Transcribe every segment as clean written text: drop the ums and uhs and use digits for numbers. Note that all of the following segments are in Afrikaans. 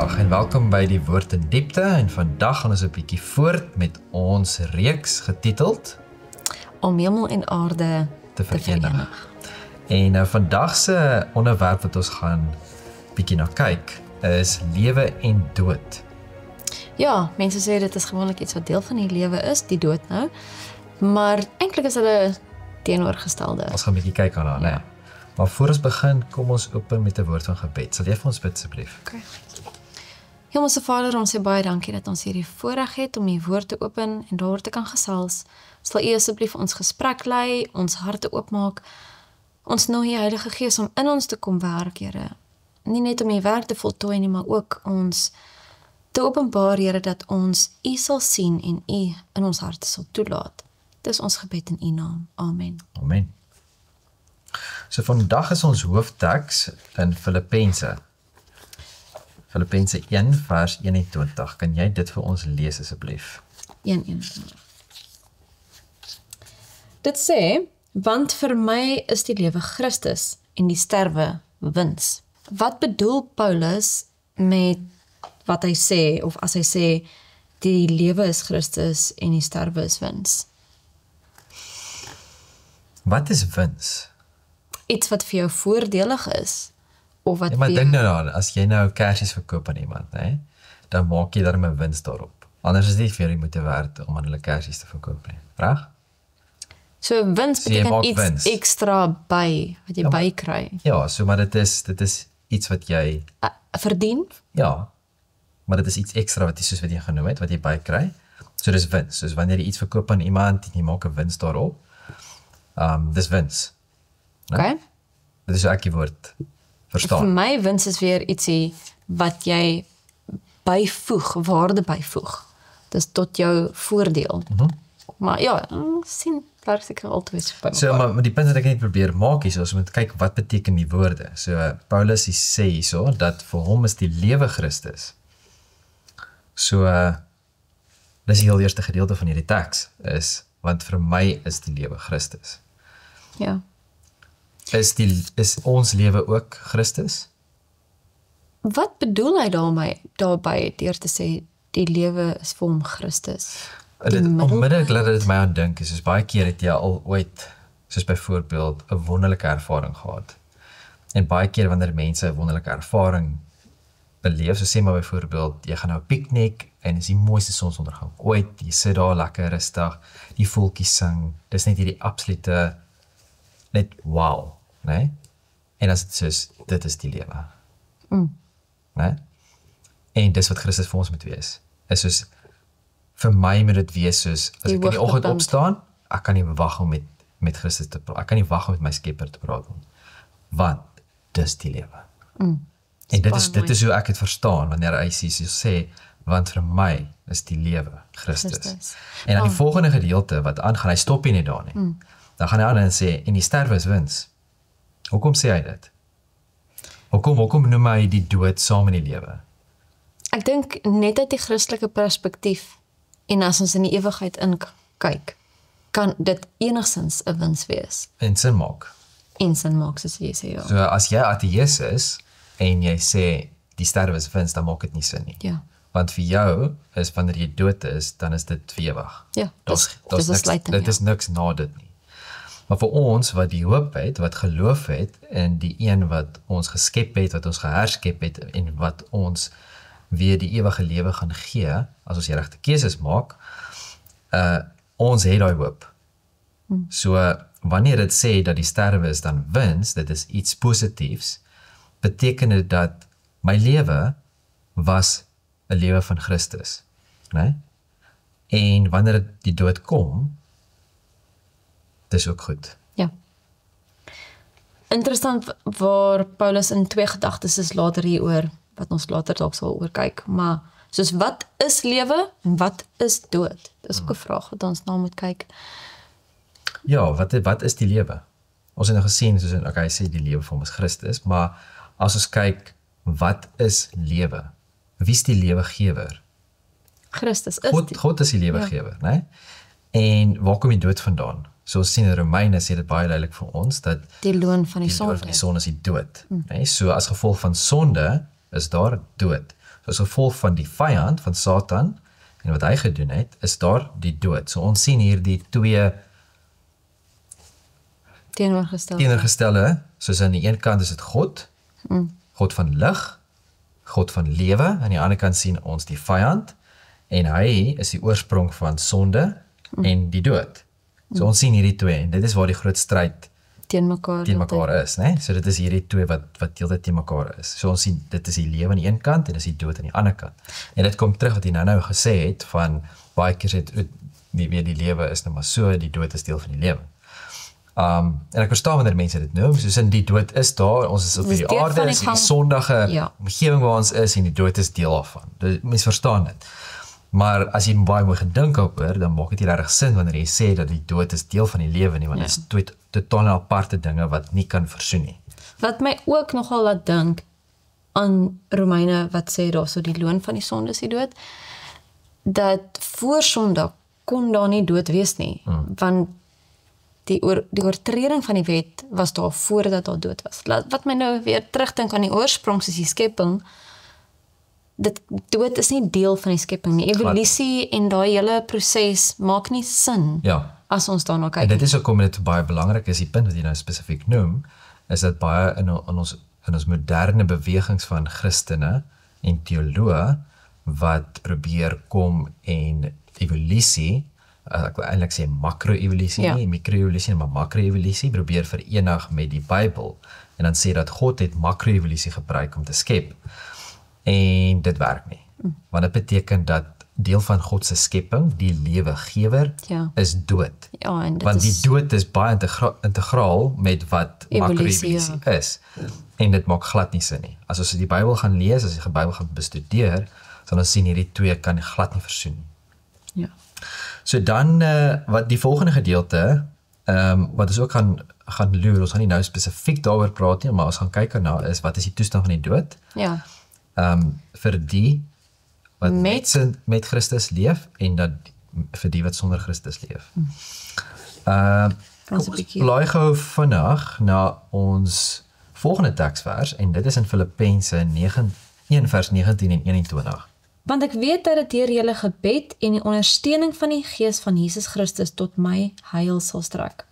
Goeiedag en welkom by die Woord in Diepte en vandag gaan ons 'n bietjie voort met ons reeks getiteld Om hemel en aarde te verenig. En nou vandag se onderwerp wat ons gaan bietjie na kyk is lewe en dood. Ja, mense sê dit is gewoonlik iets wat deel van die lewe is, die dood nou. Maar eintlik is hulle teenoorgestelde. Ons gaan 'n bietjie kyk aan haar, né? Maar voor ons begin, kom ons open met 'n woord van gebed. Sal jy vir ons bid asseblief? Okay. Hemelse Vader, ons sê baie dankie dat ons hierdie voorreg het om die woord te open en daaroor te kan gesels. Sal U asseblief ons gesprek lei, ons harte oopmaak. Ons nooi die Heilige Gees om in ons te kom werk, Here. Nie net om die werk te voltooi nie, maar ook ons te openbaar, Here, dat ons U sal sien en U in ons harte sal toelaat. Dis ons gebed in U naam. Amen. Amen. So vandag is ons hoofteks in Filippense. Filippense 1 vers 21. Kan jy dit vir ons lees asseblief? 1:1. Dit sê, want vir my is die lewe Christus en die sterwe wins. Wat bedoel Paulus met wat hy sê, of as hy sê, die lewe is Christus en die sterwe is wins? Wat is wins? Iets wat vir jou voordelig is, of wat Ja, maar vir dink jou... nou daaraan, as jy nou kersies verkoop aan iemand, né, dan maak jy daarmee 'n wins daarop. Anders is dit nie vir jou moeite werd om aan hulle kersies te verkoop nie. Reg? So wins So jy maak beteken iets wins. ekstra by, wat jy Ja, maar- bykry. Ja, so maar dit is iets wat jy, Verdien? ja, maar dit is iets ekstra wat jy soos wat jy genoem het, wat jy bykry. So dis wins. Soos wanneer jy iets verkoop aan iemand en jy maak 'n wins daarop, dis wins. Okay. Dit is hoe ek die woord Vir verstaan. my wins is weer ietsie wat jy byvoeg, waarde byvoeg. Dis tot jou voordeel. Maar ja, sien, daar seker altyd by mekaar. So, maar die punt wat ek net probeer maak hier, ons moet kyk wat beteken die woorde. So, Paulus sê hierso, dat vir hom is die lewe Christus. So, dis die heel eerste gedeelte van hierdie teks, is, want vir my is die lewe Christus. Ja. Is ons lewe ook Christus? Wat bedoel hy daarbey deur te sê die lewe is vir hom Christus? Onmiddellik laat dit my aan dink, soos baie keer het jy al ooit, soos byvoorbeeld, 'n wonderlike ervaring gehad. En baie keer wanneer mense 'n wonderlike ervaring beleef, so sê maar byvoorbeeld, jy gaan nou 'n piknik en is die mooiste sonsondergang ooit, jy sit daar lekker rustig, die voeltjies sing, dis net hierdie absolute, net wow, né? En as dit soos, dit is die lewe. Né? En dis wat Christus vir ons moet wees. Is soos, vir my moet dit wees soos, as Die ek in die oggend hoogtepunt. opstaan, ek kan nie wag om met Christus te praat, ek kan nie wag om met my Skepper te praat, want dis die lewe. En dit is hoe ek het verstaan, wanneer hy sê, want vir my is die lewe Christus. En dan die volgende gedeelte wat aangaan, hy stop nie net daar nie. Dan gaan hy aan en sê, en die sterwe is wins. Hoekom sê hy dit? Hoekom noem hy die dood saam in die lewe? Ek dink net uit die Christelike perspektief en as ons in die ewigheid inkyk, kan dit enigstens 'n wins wees. En sin maak. En sin maak, soos jy sê, ja. So as jy ateïs is en jy sê die sterwe is wins, dan maak dit nie sin nie. Ja. Want vir jou is wanneer jy dood is, dan is dit vir ewig. Ja, Daar's dis 'n niks, sluiting, dit is niks na dit nie. Maar vir ons wat die hoop het, wat geloof het in die een wat ons geskep het, wat ons geherskep het en wat ons weer die ewige lewe gaan gee, as ons die regte keuses maak, ons het daai hoop. So, wanneer dit sê dat die sterwe is dan wins, dit is iets positiefs, beteken dit dat my lewe was 'n lewe van Christus, né? En wanneer die dood kom, dis ook goed. Ja. Interessant waar Paulus in 2 gedagtes is later hieroor, wat ons later dalk sal oorkyk, maar soos wat is lewe en wat is dood? Dis ook 'n vraag wat ons na moet kyk. Ja, wat is die lewe? Ons het nou gesien, soos in, hy sê die lewe vir hom is Christus, maar as ons kyk, wat is lewe? Wie is die lewegewer? Christus is God is die lewegewer, né? En waar kom die dood vandaan? So ons sien in Romeine sê dit baie duidelik vir ons, dat die loon van die die loon sonde. van die sonde is die dood. Nee, so as gevolg van sonde is daar dood. So as gevolg van die vyand, van Satan, en wat hy gedoen het, is daar die dood. So ons sien hier die twee teenoorgestelde, soos aan die een kant is dit God, God van lig, God van lewe, aan die ander kant sien ons die vyand, en hy is die oorsprong van sonde en die dood. So ons sien hierdie twee, en dit is waar die groot stryd teen mekaar is, né? So dit is hierdie twee wat heeltyd teen mekaar is. So ons sien, dit is die lewe aan die een kant, en dis die dood aan die ander kant. En dit kom terug wat jy nou gesê het, van baie keer sê, die lewe is nou maar so, die dood is deel van die lewe. En ek verstaan wanneer mense dit noem, soos in die dood is daar, ons is op die aarde, is die sondige omgewing waar ons is, en die dood is deel daarvan. Mense verstaan dit. Maar as jy baie mooi gedink oor, dan maak dit nie regtig sin wanneer jy sê dat die dood is deel van die lewe nie, want dit is twee totaal aparte dinge wat nie kan versoen nie. Wat my ook nogal laat dink aan Romeine wat sê daar so die loon van die sonde is die dood, dat voor sonde kon daar nie dood wees nie, want die oortreding van die wet was daar voordat daar dood was. Wat my nou weer terugdink aan die oorsprong, soos die skepping, dood is nie deel van die skepping nie. Evolusie en daai hele proses maak nie sin as ons daarna kyk. En dit is hoekom dit baie belangrik is, die punt wat jy nou spesifiek noem, is dat baie in ons moderne bewegings van Christene en teoloë wat probeer kom en evolusie, ek wil eintlik sê makro-evolusie, nie mikro-evolusie, maar makro-evolusie probeer verenig met die Bybel. En dan sê dat God het makro-evolusie gebruik om te skep. En dit werk nie. Want dit beteken dat deel van God se skepping, die lewegewer, is dood. Want die dood is baie integraal met wat makro-evolusie is. En dit maak glad nie sin nie. As ons die Bybel gaan lees, as jy die Bybel gaan bestudeer, sal ons sien hierdie twee kan glad nie versoen nie. So dan, wat die volgende gedeelte, wat ons ook gaan loer, ons gaan nie nou spesifiek daaroor praat nie, maar ons gaan kyk na is, wat is die toestand van die dood? Vir die wat met Christus leef, en dat vir die wat sonder Christus leef. Ons blaai gou vandag na ons volgende teksvers, en dit is in Filippense 1 vers 19 en 21. Want ek weet dat dit deur julle gebed en die ondersteuning van die Gees van Jesus Christus tot my heil sal strek.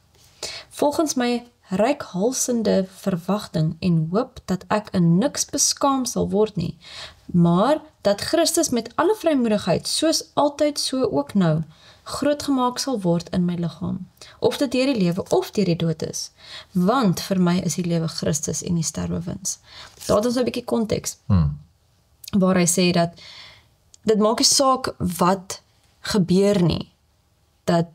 Volgens my reikhalsende verwagting en hoop dat ek in niks beskaam sal word nie, maar dat Christus met alle vrymoedigheid, soos altyd so ook nou, groot gemaak sal word in my liggaam, of dit deur die lewe of deur die dood is, want vir my is die lewe Christus en die sterwe wins. Daar het ons 'n bietjie konteks, waar hy sê dat dit maak nie saak wat gebeur nie, dat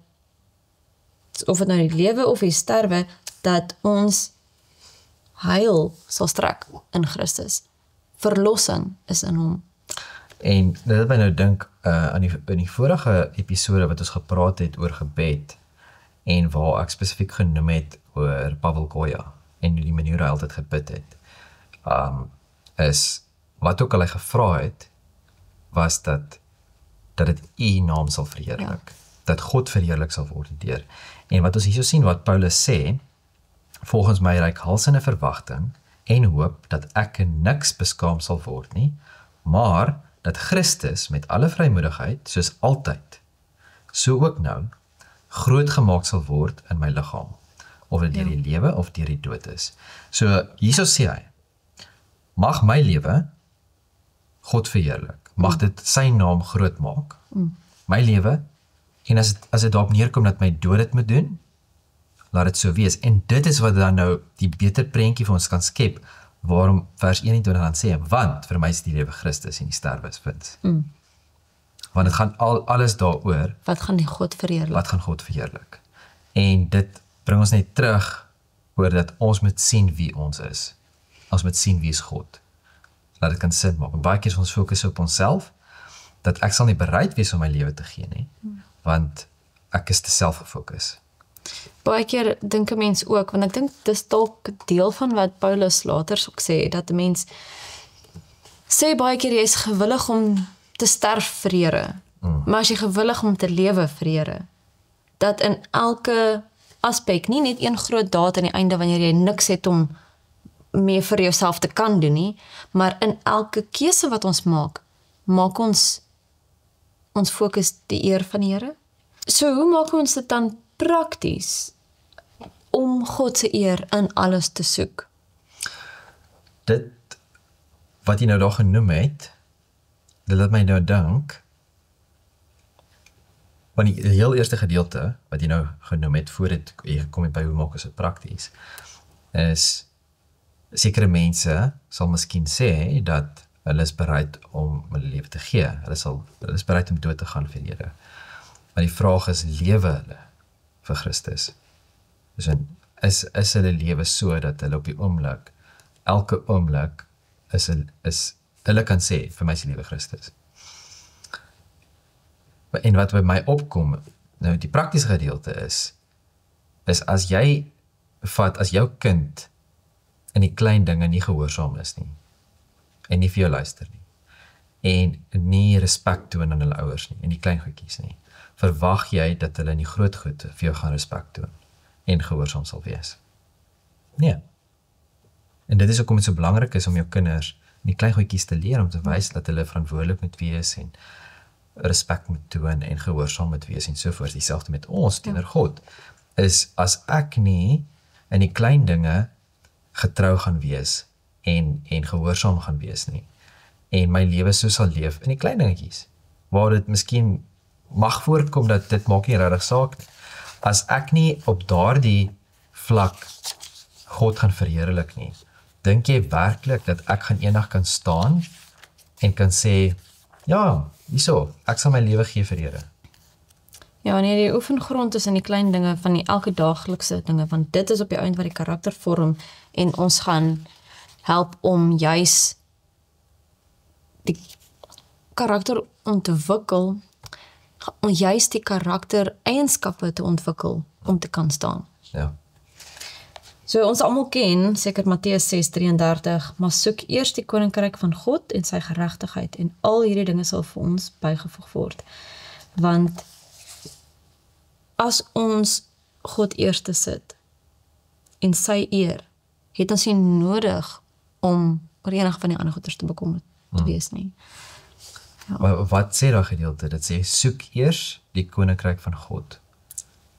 of dit nou die lewe of die sterwe, dat ons heil sal strek in Christus. Verlossing is in hom. En dit het my nou dink in die vorige episode wat ons gepraat het oor gebed, en waar ek spesifiek genoem het oor Pavel Goya, en die manier hy altyd gebid het, is, wat ook al hy gevra het, was dat dit U naam sal verheerlik. Dat God verheerlik sal word deur. En wat ons hier so sien, wat Paulus sê, volgens my reikhalsende verwagting en hoop dat ek in niks beskaam sal word nie, maar dat Christus met alle vrymoedigheid, soos altyd, so ook nou, groot gemaak sal word in my liggaam, of dit deur die lewe of deur die dood is. So, hierso sê hy, mag my lewe God verheerlik, mag dit sy naam groot maak, my lewe, en as dit daarop neerkom dat my dood dit moet doen, laat dit so wees. En dit is wat dan nou die beter prentjie vir ons kan skep, waarom vers 21 dan sê, want vir my is die lewe Christus en die sterwe is wins. Want dit gaan alles daaroor, wat gaan die God verheerlik? Wat gaan God verheerlik? En dit bring ons net terug oor dat ons moet sien wie ons is. Ons moet sien wie is God. Laat dit kan sin maak. En baie keer is ons fokus op onsself, dat ek sal nie bereid wees om my lewe te gee nie, want ek is te selfgefokus. Baie keer dink 'n mens ook, want ek dink dis dalk deel van wat Paulus later ook sê, dat 'n mens sê baie keer jy is gewillig om te sterf vir Here, maar as jy gewillig om te lewe vir Here, dat in elke aspek, nie net een groot daad aan die einde wanneer jy niks het om meer vir jouself te kan doen nie, maar in elke keuse wat ons maak, maak ons fokus die eer van die Here? So hoe maak ons dit dan prakties om God se eer in alles te soek? Dit wat jy nou daar genoem het, dit laat my nou dink, want die heel eerste gedeelte wat jy nou genoem het, voordat jy gekom het by hoe maak ons dit prakties, is sekere mense sal miskien sê dat hulle is bereid om hulle lewe te gee. Hulle is bereid om dood te gaan vir die Here. Maar die vraag is, lewe hulle vir Christus? Dus is hulle lewe so dat hulle op die oomblik, elke oomblik hulle kan sê, vir my is die lewe Christus. En wat by my opkom, nou die praktiese gedeelte is as jy vat, as jou kind in die klein dinge nie gehoorsaam is nie, en nie vir jou luister nie, en nie respek toon aan hulle ouers nie, en die klein goedjies nie, verwag jy dat hulle in die groot goed vir jou gaan respek toon, en gehoorsaam sal wees? Nee. En dit is ook om dit so belangrik is om jou kinders in die klein goedjies te leer, om te wys dat hulle verantwoordelik moet wees, en respek moet toon, en gehoorsaam moet wees, en sovoorts. Dieselfde met ons, teenoor God, is as ek nie in die klein dinge getrou gaan wees, en gehoorsaam gaan wees nie, en my lewe so sal leef in die klein dingetjies, waar dit miskien mag voorkom dat dit maak nie regtig saak nie. As ek nie op daardie vlak God gaan verheerlik nie, dink jy werklik dat ek gaan eendag kan staan en kan sê, ja, hierso, ek sal my lewe gee vir die Here? Ja, nee, die oefengrond is in die klein dinge van die elke daaglikse dinge, want dit is op die eind wat die karakter vorm, en ons gaan help om juis die karakter ontwikkel, om juis die karakter eienskappe te ontwikkel, om te kan staan. Ja. So ons almal ken, seker Matteus 6:33, maar soek eers die koninkryk van God en sy geregtigheid, en al hierdie dinge sal vir ons bygevoeg word. Want as ons God eerste sit, en sy eer, het ons nie nodig om oor enige van die ander goeders te bekommerd te wees nie. Ja. Maar wat sê daai gedeelte? Dit sê, soek eers die koninkryk van God.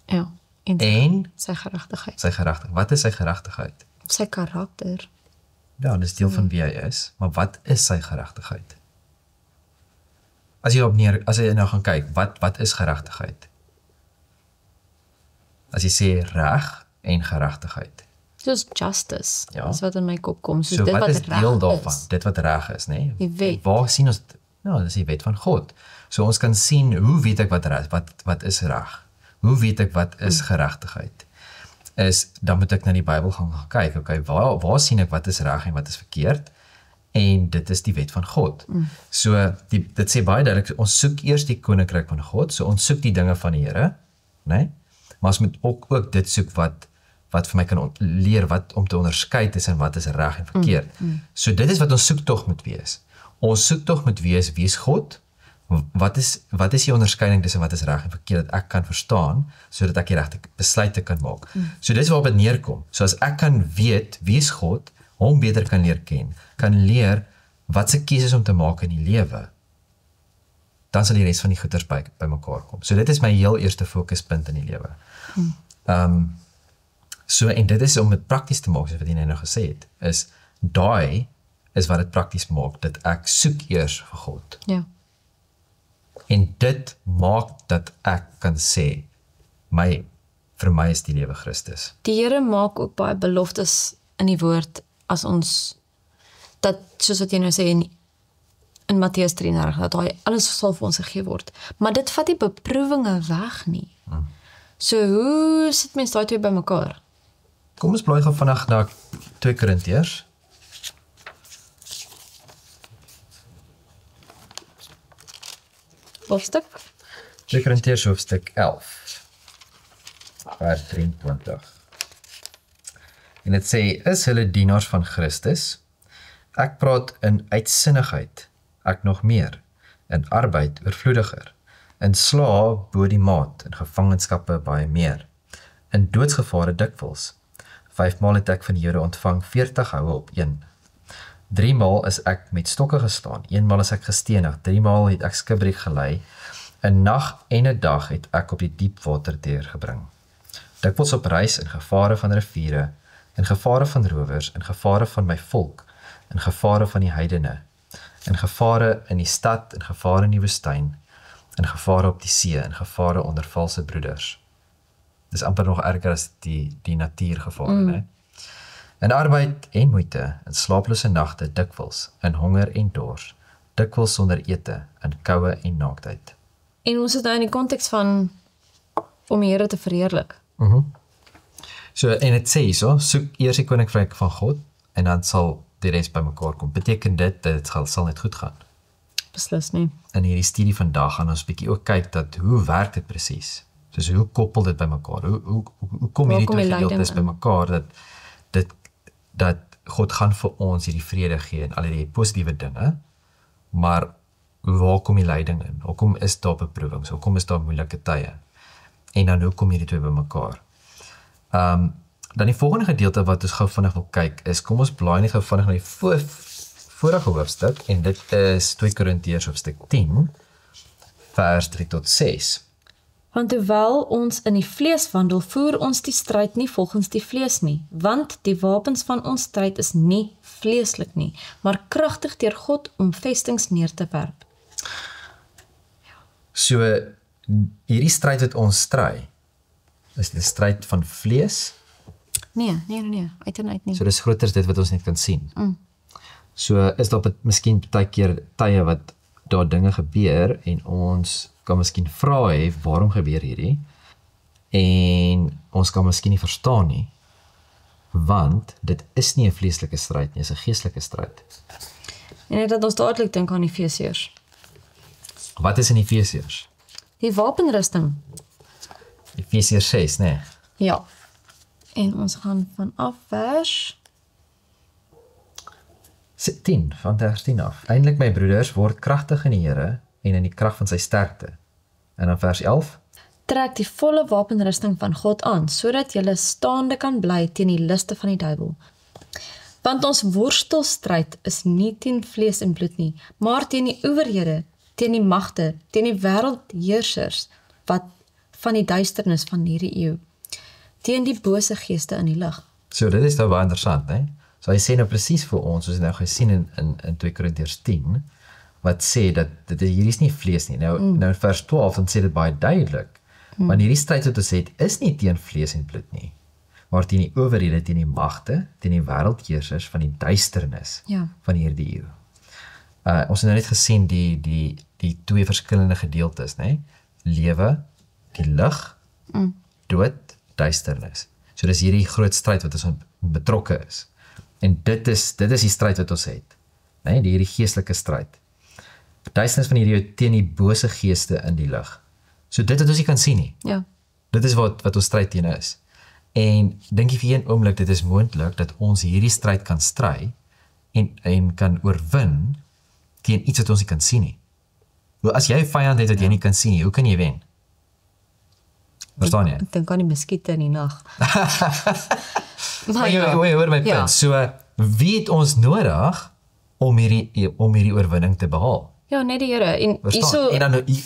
Ja, En sy geregtigheid. sy geregtigheid. Wat is sy geregtigheid? Sy karakter. Ja, dit is deel van wie hy is, maar wat is sy geregtigheid? As jy nou gaan kyk, wat is geregtigheid? As jy sê reg en geregtigheid. Soos justice, Ja. dis wat in my kop kom. So dit wat is reg deel daarvan? is. Dit wat reg is, nê? Die wet. Waar sien ons, ja, dis die wet van God. So ons kan sien, hoe weet ek wat is reg? Hoe weet ek wat is geregtigheid? Dan moet ek na die Bybel gaan kyk, okay, waar sien ek wat is reg en wat is verkeerd? En dit is die wet van God. So, dit sê baie duidelik, ons soek eers die koninkryk van God, so ons soek die dinge van die Here, né? Maar ons moet ook dit soek wat vir my kan leer wat om te onderskei tussen wat is reg en verkeerd. So dit is wat ons soektog moet wees. Ons soektog moet wees, wie is God? Wat is die onderskeiding tussen wat is reg en verkeerd, dat ek kan verstaan, sodat ek die regte besluite kan maak. So dit is waarop dit neerkom. So as ek kan weet, wie is God, hom beter kan leer ken, kan leer wat se keuses om te maak in die lewe, dan sal die res van die goeders by mekaar kom. So dit is my heel eerste fokuspunt in die lewe. So, en dit is om dit prakties te maak, soos wat jy nou gesê het, daai is wat dit prakties maak, dat ek soek eers vir God. Ja. En dit maak dat ek kan sê, vir my is die lewe Christus. Die Here maak ook baie beloftes in die woord, as ons, dat, soos wat jy nou sê, in Matteus 33, dat hy alles sal vir ons gegee word. Maar dit vat die beproewinge weg nie. So hoe sit mens daai twee by mekaar? Kom ons blaai gou vandag na 2 Korintiërs. Hoofstuk? 2 Korintiërs hoofstuk 11, vers 23. En dit sê, is hulle dienaars van Christus? Ek praat in uitsinnigheid, ek nog meer, in arbeid oorvloediger, in slae bo die maat, in gevangenskappe baie meer, in doodsgevare dikwels. 5 maal het ek van die Here ontvang 40 houe op 1. 3 maal is ek met stokke gestaan, 1 maal is ek gestenig, 3 maal het ek skipbreek gelei, 'n nag en 'n dag het ek op die diep water deurgebring. Dikwels op reis in gevare van riviere, in gevare van rowers, in gevare van my volk, in gevare van die heidene, in gevare in die stad, in gevare in die woestyn, in gevare op die see, in gevare onder valse broeders. Dis amper nog erger as die natuurgevare, né? In arbeid en moeite, in slaaplose nagte dikwels, in honger en dors, dikwels sonder ete, in koue en naaktheid. En ons is nou in die konteks van om die Here te verheerlik. So, en het sê so, soek eers die koninkryk van God, en dan sal die res bymekaar kom. Beteken dit, dat het sal net goed gaan? Beslis nie. In hierdie studie vandag gaan ons bietjie ook kyk dat hoe werk dit presies? Soos hoe koppel dit bymekaar? Hoe kom hierdie twee gedeeltes bymekaar dat God gaan vir ons hierdie vrede gee en al die positiewe dinge, maar waar kom die lyding in? Hoekom is daar beproewings? Hoekom is daar moeilike tye? En dan hoe kom hierdie twee bymekaar? Dan die volgende gedeelte wat ons gou vinnig wil kyk is, kom ons blaai net gou vinnig na die vorige hoofstuk, en dit is 2 Korintiërs hoofstuk 10, vers 3 tot 6. Want hoewel ons in die vlees wandel, voer ons die stryd nie volgens die vlees nie, want die wapens van ons stryd is nie vleeslik nie, maar kragtig deur God om vestings neer te werp. So, hierdie stryd wat ons stry, is die stryd van vlees? Nee, uit en uit nie. So dis groter as dit wat ons net kan sien. So is daar miskien baie keer tye wat daar dinge gebeur en ons kan miskien vra hê waarom gebeur hierdie, en ons kan miskien nie verstaan nie, want dit is nie 'n vleeslike stryd nie, dit is 'n geestelike stryd. En net dat ons dadelik dink aan Efesiërs. Wat is in Efesiërs? Die wapenrusting. Efesiërs 6, nee. Ja. En ons gaan vanaf vers 10, van vers 10 af. Eindelik my broeders, word kragtig in die Here en in die krag van sy sterkte. En dan vers 11. Trek die volle wapenrusting van God aan, sodat jy staande kan bly teen die liste van die duiwel. Want ons worstelstryd is nie teen vlees en bloed nie, maar teen die owerhede, teen die magte, teen die wêreldheersers wat van die duisternis van hierdie eeu, teen die bose geeste in die lig. So dit is nou baie interessant, né? So hy sê nou presies vir ons, soos nou gesien in 2 Korintiërs 10, wat sê dat hierdie is nie vlees nie. Nou in vers 12 dan sê dit baie duidelik, want hierdie stryd wat ons het is nie teen vlees en bloed nie, maar teen die owerhede, teen die magte, teen die wêreldheersers van die duisternis van hierdie eeu. Ons het nou net gesien die twee verskillende gedeeltes, né? Lewe, die lig, dood, duisternis. So dis hierdie groot stryd wat ons betrokke is. En dit is die stryd wat ons het, né? Hierdie geestelike stryd. Duisternis van hierdie eeu teen die bose geeste in die lig. So dit wat ons nie kan sien nie. Ja. Dit is wat ons stryd teen is. En dink jy vir een oomblik dit is moontlik dat ons hierdie stryd kan stry en kan oorwin teen iets wat ons nie kan sien nie. As jy 'n vyand het wat jy nie kan sien nie, hoe kan jy wen? Verstaan jy? Ek dink aan die muskiete in die nag. Hoor my punt. So, wie het ons nodig om hierdie oorwinning te behaal? Ja, net die Here. En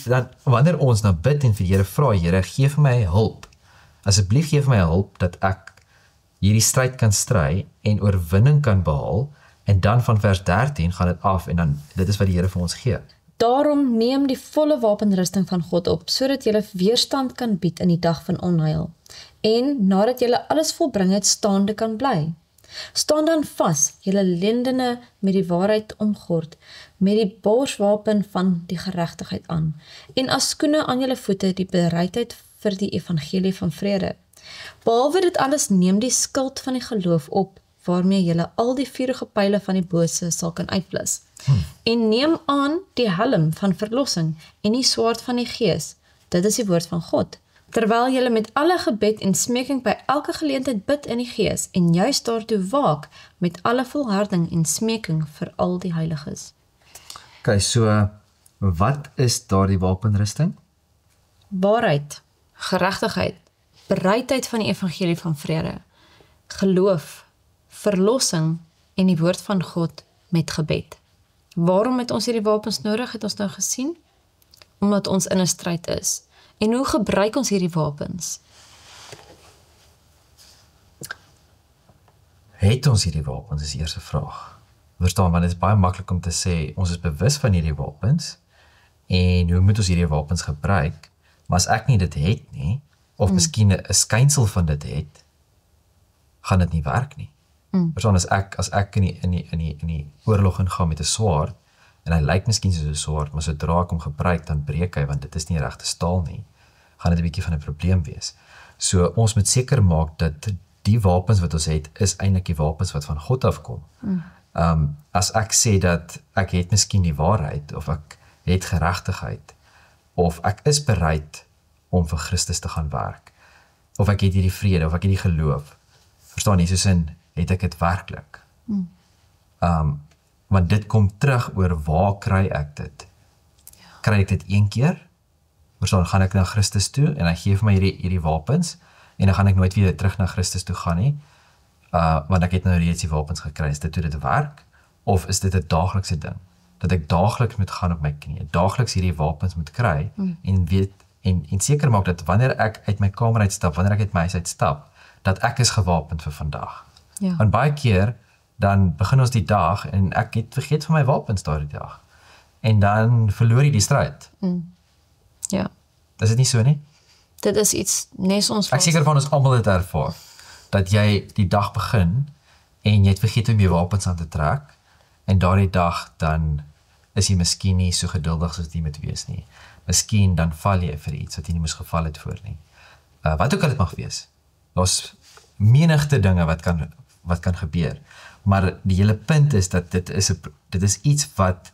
dan wanneer ons nou bid en vir die Here vra, Here, gee vir my hulp. Asseblief gee vir my hulp dat ek hierdie stryd kan stry en oorwinning kan behaal, en dan van vers 13 gaan dit af en dan dit is wat die Here vir ons gee. Daarom neem die volle wapenrusting van God op, sodat jy weerstand kan bied in die dag van onheil. En nadat jy alles volbring het, staande kan bly. Staan dan vas, julle lendene met die waarheid omgord, met die borswapen van die geregtigheid aan, en as skoene aan julle voete die bereidheid vir die evangelie van vrede. Behalwe dit alles, neem die skild van die geloof op, waarmee julle al die vuurige pyle van die bose sal kan uitblus. En neem aan die helm van verlossing en die swaard van die gees, dit is die woord van God, terwyl julle met alle gebed en smeking by elke geleentheid bid in die gees, en juist daartoe waak met alle volharding en smeking vir al die heiliges. Okay, so wat is daardie wapenrusting? Waarheid, geregtigheid, bereidheid van die evangelie van vrede, geloof, verlossing en die woord van God, met gebed. Waarom het ons hierdie wapens nodig, het ons nou gesien? Omdat ons in 'n stryd is. En hoe gebruik ons hierdie wapens? Het ons hierdie wapens, is die eerste vraag. Verstaan, want dit is baie maklik om te sê, ons is bewus van hierdie wapens, en hoe moet ons hierdie wapens gebruik, maar as ek nie dit het nie, of miskien 'n skynsel van dit het, gaan dit nie werk nie. Verstaan, as ek in die oorlog ingaan met 'n swaard, en hy lyk miskien soos 'n swaard, maar sodra ek hom gebruik, dan breek hy, want dit is nie regte staal nie, gaan dit 'n bietjie van 'n probleem wees. So ons moet seker maak dat die wapens wat ons het, is eintlik die wapens wat van God afkom. As ek sê dat ek het miskien die waarheid, of ek het geregtigheid, of ek is bereid om vir Christus te gaan werk, of ek het hierdie vrede, of ek het die geloof, verstaan jy, soos in, het ek het werklik. Want dit kom terug oor waar kry ek dit? Kry ek dit een keer? Verstaan, gaan ek na Christus toe, en hy gee vir my hierdie wapens, en dan gaan ek nooit weer terug na Christus toe gaan nie, want ek het nou reeds die wapens gekry. Is dit hoe dit werk? Of is dit 'n daaglikse ding? Dat ek daagliks moet gaan op my knieë, daagliks hierdie wapens moet kry, en weet, en seker maak dat wanneer ek uit my kamer uitstap, wanneer ek uit my huis uitstap, dat ek is gewapend vir vandag. Ja. Want baie keer, dan begin ons die dag, en ek het vergeet van my wapens daardie dag. En dan verloor jy die stryd. Ja. Is dit nie so nie? Dit is iets, nes ons Ek seker van ons almal het ervaar, dat jy die dag begin, en jy het vergeet om jy wapens aan te trek, en daardie dag, dan is jy miskien nie so geduldig soos jy moet wees nie. Miskien dan val jy vir iets wat jy nie moes geval het voor nie. Wat ook al dit mag wees. Daar's menigte dinge wat kan gebeur. Maar die hele punt is dat dit is iets wat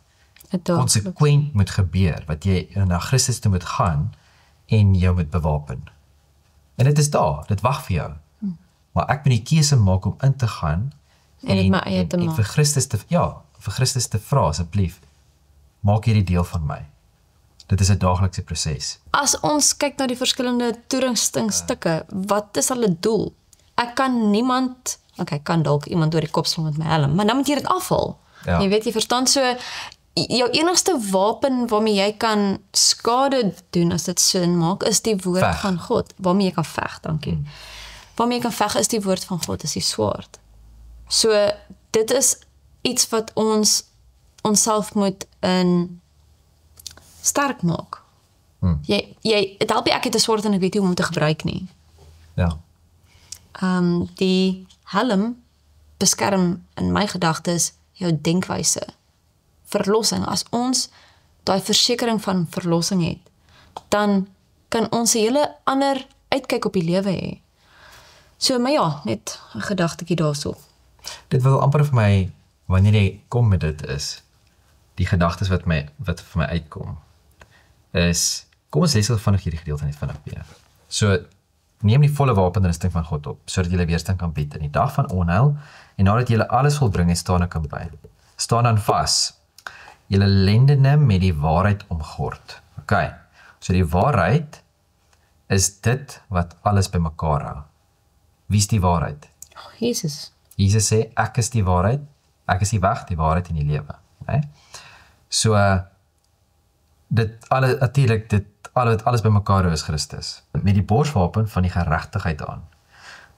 konsekwent moet gebeur, wat jy na Christus toe moet gaan, en jou moet bewapen. En dit is daar, dit wag vir jou. Maar ek moet die keuse maak om in te gaan, en my eie te en maak. vir Christus te vra, asseblief, maak hierdie deel van my. Dit is 'n daaglikse proses. As ons kyk na die verskillende toerustingstukke, wat is hulle doel? Ek kan niemand, kan dalk iemand door die kop slaan met my helm, maar dan moet jy dit afhaal. Ja. Jy weet, jy verstaan, so jou enigste wapen waarmee jy kan skade doen, as dit sin maak, is die woord Veg. van God. Waarmee jy kan veg, dankie. Waarmee jy kan veg is die woord van God, is die swaard. So, dit is iets wat ons onsself moet in sterk maak. Het help nie ek het 'n swaard en ek weet nie hoe om te gebruik nie. Ja. Die helm beskerm in my gedagtes jou denkwyse. Verlossing, as ons daai versekering van verlossing het, dan kan ons 'n hele ander uitkyk op die lewe hê. So, maar ja, net 'n gedagtetjie daarso. Dit wil amper vir my, wanneer jy kom met dit is, die gedagtes wat vir my uitkom, is, kom ons lees vanaf hierdie gedeelte net vanaf weer. So, neem die volle wapenrusting van God op, sodat jy weerstand kan bied in die dag van onheil, en nadat jy alles volbring en staan kan by. Staan dan vas, julle lendene met die waarheid omgord. Okay, so die waarheid is dit wat alles bymekaar hou. Wie is die waarheid? Jesus. Jesus sê, ek is die waarheid, ek is die weg, die waarheid en die lewe. Okay? So, alles bymekaar hou is Christus, met die borswapen van die geregtigheid aan.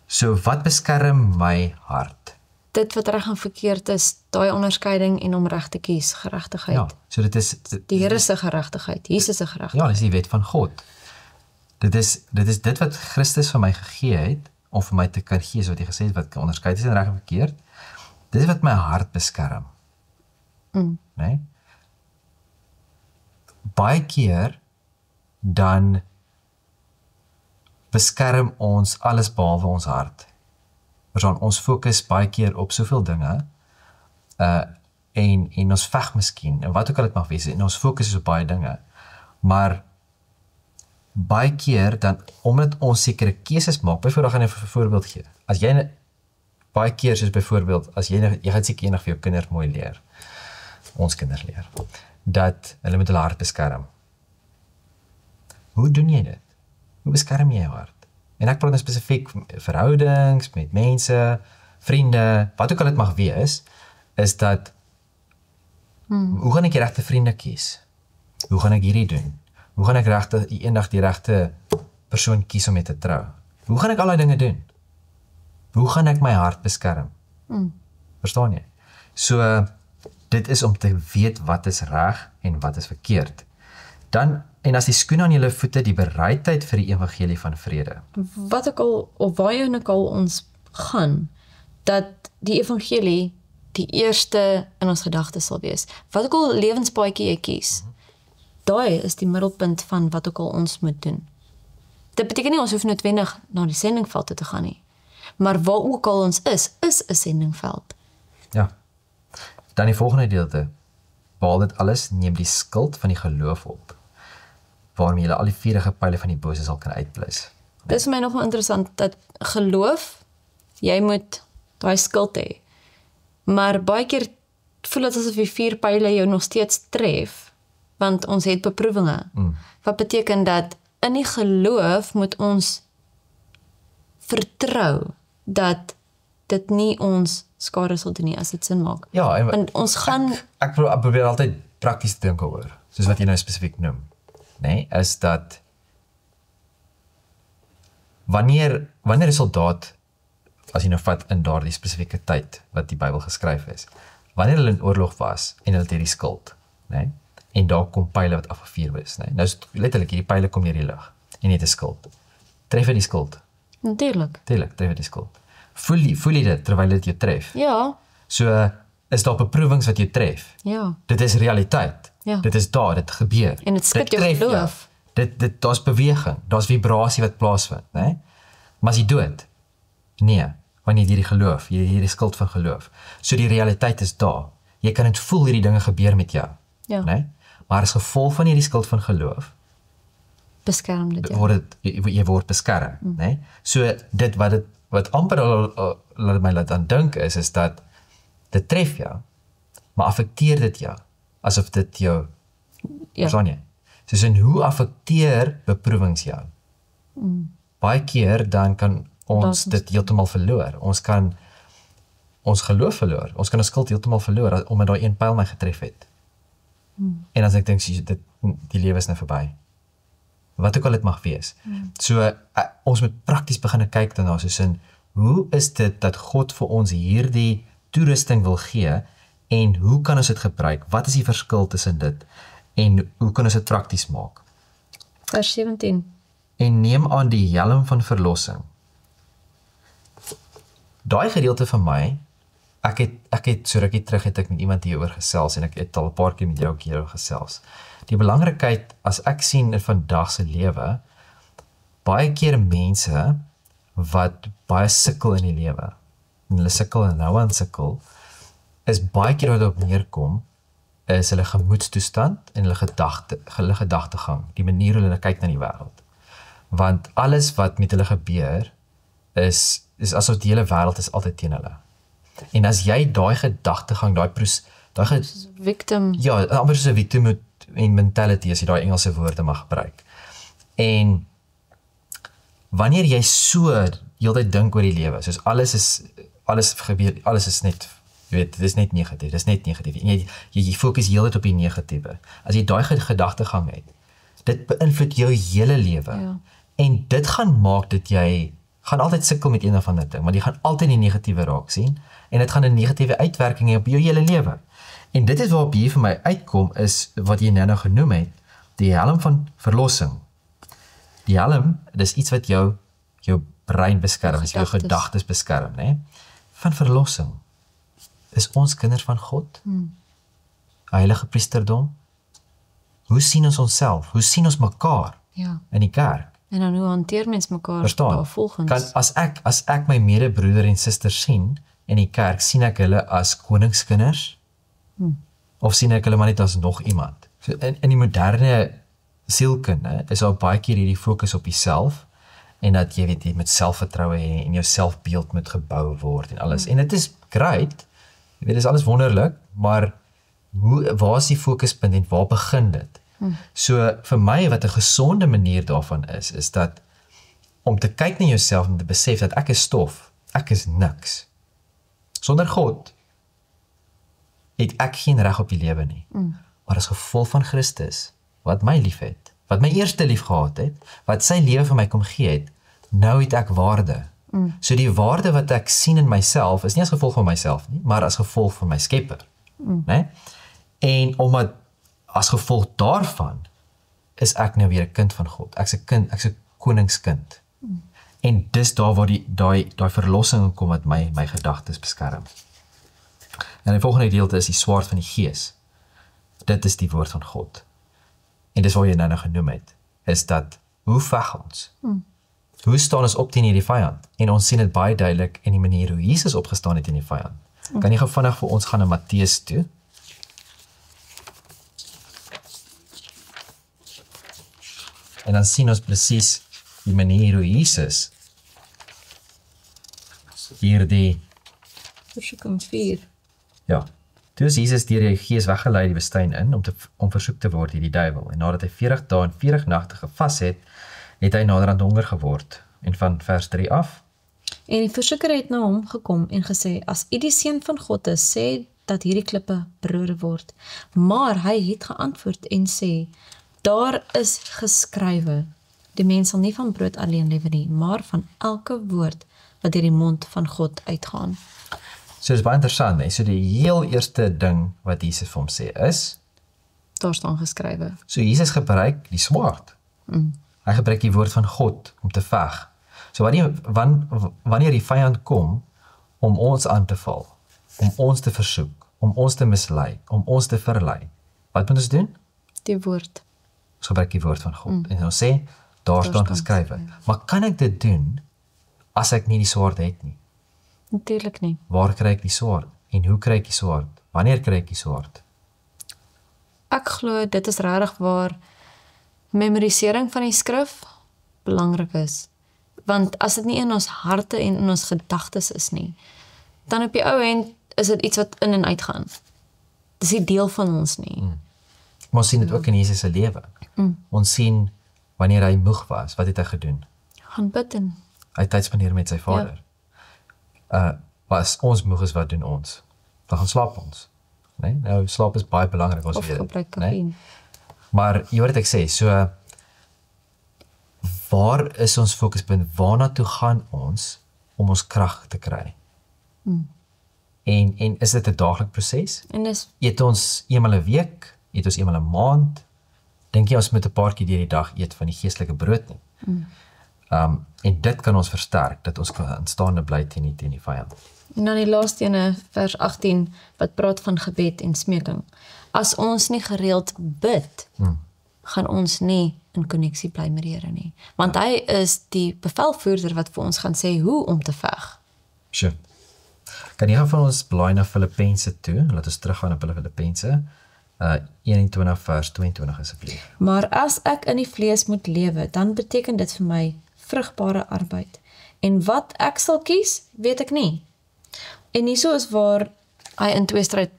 So, wat beskerm my hart? Dit wat reg en verkeerd is, daai onderskeiding en om reg te kies, geregtigheid. Ja, so dit is Die Here se geregtigheid, Jesus se geregtigheid. ja, dis die wet van God. Dit is dit wat Christus vir my gegee het, om vir my te kan gee, so wat hy gesê het, wat onderskei is en reg en verkeerd. Dit is wat my hart beskerm. Nee? Baie keer dan beskerm ons alles behalwe ons hart. Ons fokus baie keer op soveel dinge, en ons veg miskien, en wat ook al dit mag wees, en ons fokus is op baie dinge, maar baie keer dan, omdat ons sekere keuses maak, byvoorbeeld gaan ek 'n voorbeeld gee, as jy baie keer soos byvoorbeeld, as jy gaan seker eendag vir jou kinders mooi leer, ons kinders leer, dat hulle moet hulle hart beskerm. Hoe doen jy dit? Hoe beskerm jy jou hart? En ek praat nou spesifiek verhoudings met mense, vriende, wat ook al dit mag wees, is dat Hoe gaan ek die regte vriende kies? Hoe gaan ek hierdie doen? Hoe gaan ek eendag die regte persoon kies om mee te trou? Hoe gaan ek al die dinge doen? Hoe gaan ek my hart beskerm? Verstaan jy? So, dit is om te weet wat is reg en wat is verkeerd. Dan, en as die skoen aan julle voete, die bereidheid vir die evangelie van vrede. Wat ook al, of waarheen ook al ons gaan, dat die evangelie die eerste in ons gedagtes sal wees. Wat ook al lewenspaadjie jy kies, daai is die middelpunt van wat ook al ons moet doen. Dit beteken nie ons hoef noodwendig na die sendingveld toe te gaan nie. Maar waar ook al ons is 'n sendingveld. Ja. Dan die volgende gedeelte. Behaal dit alles, neem die skuld van die geloof op, waarmee jy al die vuurige pile van die bose sal kan uitblus. Dit is vir my nogal interessant, dat geloof, jy moet daai skuld hê. Maar baie keer voel dit asof die 4 pile jou nog steeds tref, want ons het beproewinge. Wat beteken dat in die geloof moet ons vertrou dat dit nie ons skade sal doen nie, as dit sin maak. Ja, en Want ons gaan... Ek probeer altyd prakties dink oor, soos wat jy nou spesifiek noem. Nee, is dat wanneer 'n soldaat, as jy nou vat in daardie spesifieke tyd wat die Bybel geskryf is, wanneer hulle in oorlog was en hulle het hierdie skild, nee, en daar kom pile wat afgevuur is, nee. Nou is letterlik hierdie pile kom deur die lug en jy het 'n skild. Tref jy die skild? Natuurlijk. Tuurlik, tref jy die skild. Voel jy dit terwyl dit jou tref? Ja, So is daar beproewings wat jou tref. ja. Dit is realiteit. Ja. Dit is daar, dit gebeur. En dit skud Dit jou tref jou. geloof. Daar's beweging, daar's vibrasie wat plaasvind, né? Maar as jy dood, nee, wanneer jy hierdie geloof, hierdie skuld van geloof. So die realiteit is daar. Jy kan dit voel hierdie dinge gebeur met jou, Ja. né? Maar as gevolg van hierdie skuld van geloof, Beskerm dit, ja. word jy word beskerm, né? So dit wat amper laat my laat aan dink is dat dit tref jou, maar affekteer dit jou asof dit jou verstaan jy? Soos in hoe affekteer beproewings jou? Baie keer dan kan ons dit heeltemal verloor. Ons kan ons geloof verloor. Ons kan ons skuld heeltemal verloor omdat daai een pyl my getref het. En as ek dink die lewe is nou verby. Wat ook al dit mag wees. So ons moet prakties begin kyk daarna, soos in hoe is dit dat God vir ons hierdie toerusting wil gee en hoe kan ons dit gebruik? Wat is die verskil tussen dit en hoe kan ons dit prakties maak? Vers 17. En neem aan die helm van verlossing. Daai gedeelte van my, ek het so rukkie terug het ek met iemand hieroor gesels en ek het al 'n paar keer met jou ook hieroor gesels. Die belangrikheid as ek sien in vandag se lewe, baie keer mense wat baie sukkel in die lewe. En hulle sukkel en nou aan sukkel, is baie keer wat op neerkom is hulle gemoedstoestand en hulle gedagtegang, die manier hoe hulle kyk na die wêreld. Want alles wat met hulle gebeur is asof die hele wêreld is altyd teen hulle. En as jy daai gedagtegang, Victim. ja, amper soos 'n victim mentality as jy daai Engelse woorde mag gebruik. En wanneer jy so heeltyd dink oor die lewe, soos alles gebeur, alles is net, jy weet, dit is net negatief, dis net negatief. En jy fokus heeltyd op die negatiewe. As jy daai gedagtegang het, dit beïnvloed jou hele lewe. Ja. En dit gaan maak dat jy gaan altyd sukkel met een of ander ding, want jy gaan altyd die negatiewe raak sien en dit gaan 'n negatiewe uitwerking hê op jou hele lewe. En dit is waarop hier vir my uitkom is wat jy nou genoem het, die helm van verlossing. Die helm, dis iets wat jou brein beskerm, jou gedagtes beskerm, né? Van verlossing. Is ons kinders van God? Heilige priesterdom? Hoe sien ons onsself? Hoe sien ons mekaar Ja. in die kerk? En dan hoe hanteer mens mekaar Verstaan? volgens? As ek my medebroeder en susters sien in die kerk, sien ek hulle as koningskinders? Of sien ek hulle maar net as nog iemand? So in die moderne sielkunde is daar baie keer hierdie fokus op jouself en dat jy weet jy met selfvertroue hê en jou selfbeeld moet gebou word en alles. En dit is great. Jy weet, dit is alles wonderlik, maar waar is die fokuspunt en waar begin dit? So vir my wat 'n gesonde manier daarvan is dat om te kyk na jouself en te besef dat ek is stof, ek is niks. Sonder God, het ek geen reg op die lewe nie. Maar as gevolg van Christus, wat my lief het, wat my eerste lief gehad het, wat sy lewe vir my kom gee het, nou het ek waarde. So die waarde wat ek sien in myself, is nie as gevolg van myself nie, maar as gevolg van my Skepper. Nee? En omdat, as gevolg daarvan, is ek nou weer 'n kind van God. Ek's 'n koningskind. En dis daar waar daai verlossing kom wat my gedagtes beskerm. En die volgende gedeelte is die swaard van die Gees. Dit is die woord van God. En dis wat jy nou genoem het, is dat, hoe veg ons? Hoe staan ons op teen hierdie vyand? En ons sien dit baie duidelik in die manier hoe Jesus opgestaan het teen die vyand. Kan jy gou vinnig vir ons gaan na Matteus toe? En dan sien ons presies die manier hoe Jesus hierdie Versoeking 4. Ja, toe is Jesus deur die Gees weggelei die woestyn in om versoek te word deur die duiwel. En nadat hy 40 dae en 40 nagte gevas het, het hy naderhand honger geword. En van vers 3 af. En die versoeker het na hom gekom en gesê, as u die seun van God is, sê dat hierdie klippe brode word. Maar hy het geantwoord en sê, daar is geskrywe, die mens sal nie van brood alleen lewe nie, maar van elke woord wat deur die mond van God uitgaan. So dis baie interessant, hè? So die heel eerste ding wat Jesus vir hom sê is, Daar staan geskrywe. so Jesus gebruik die swaard. Hy gebruik die woord van God om te veg. So wanneer die vyand kom om ons aan te val, om ons te versoek, om ons te mislei, om ons te verlei, wat moet ons doen? Die woord. Ons gebruik die woord van God. En ons sê, daar staan geskrywe. Maar kan ek dit doen as ek nie die swaard het nie? Natuurlik nie. Waar kry ek die swaard? En hoe kry ek die swaard? Wanneer kry ek die swaard? Ek glo dit is regtig waar memorisering van die skrif belangrik is. Want as dit nie in ons harte en in ons gedagtes is nie, dan op die ou end is dit iets wat in en uit gaan. Dis nie deel van ons nie. Maar ons sien dit ook in Jesus se lewe. Ons sien wanneer hy moeg was, wat het hy gedoen? Gaan bid en Hy het tyd spandeer met sy Vader. As ons moeg is, wat doen ons? Dan gaan slaap ons. Nee? Nou, slaap is baie belangrik, ons of weet gebruik dit. Nee? kafeïn. Maar jy hoor wat ek sê, so waar is ons fokuspunt? Waarna toe gaan ons om ons krag te kry? En is dit 'n daaglik proses? En dis Eet ons eenmal 'n week? Eet ons eenmal 'n maand? Dink jy ons moet 'n paar keer deur die dag eet van die geestelike brood nie? En dit kan ons versterk, dat ons kan instaande bly teen die vyand. En dan die laaste ene, vers 18, wat praat van gebed en smeking. As ons nie gereeld bid, gaan ons nie in koneksie bly met die Here nie. Want hy is die bevelvoerder wat vir ons gaan sê hoe om te veg. Sure. Kan jy gaan van ons blaai na Filippense toe? Laat ons teruggaan na Filippense 21 vers 22 asseblief. Maar as ek in die vlees moet lewe, dan beteken dit vir my vrugbare arbeid. En wat ek sal kies, weet ek nie. En hierso is waar hy in tweestryd.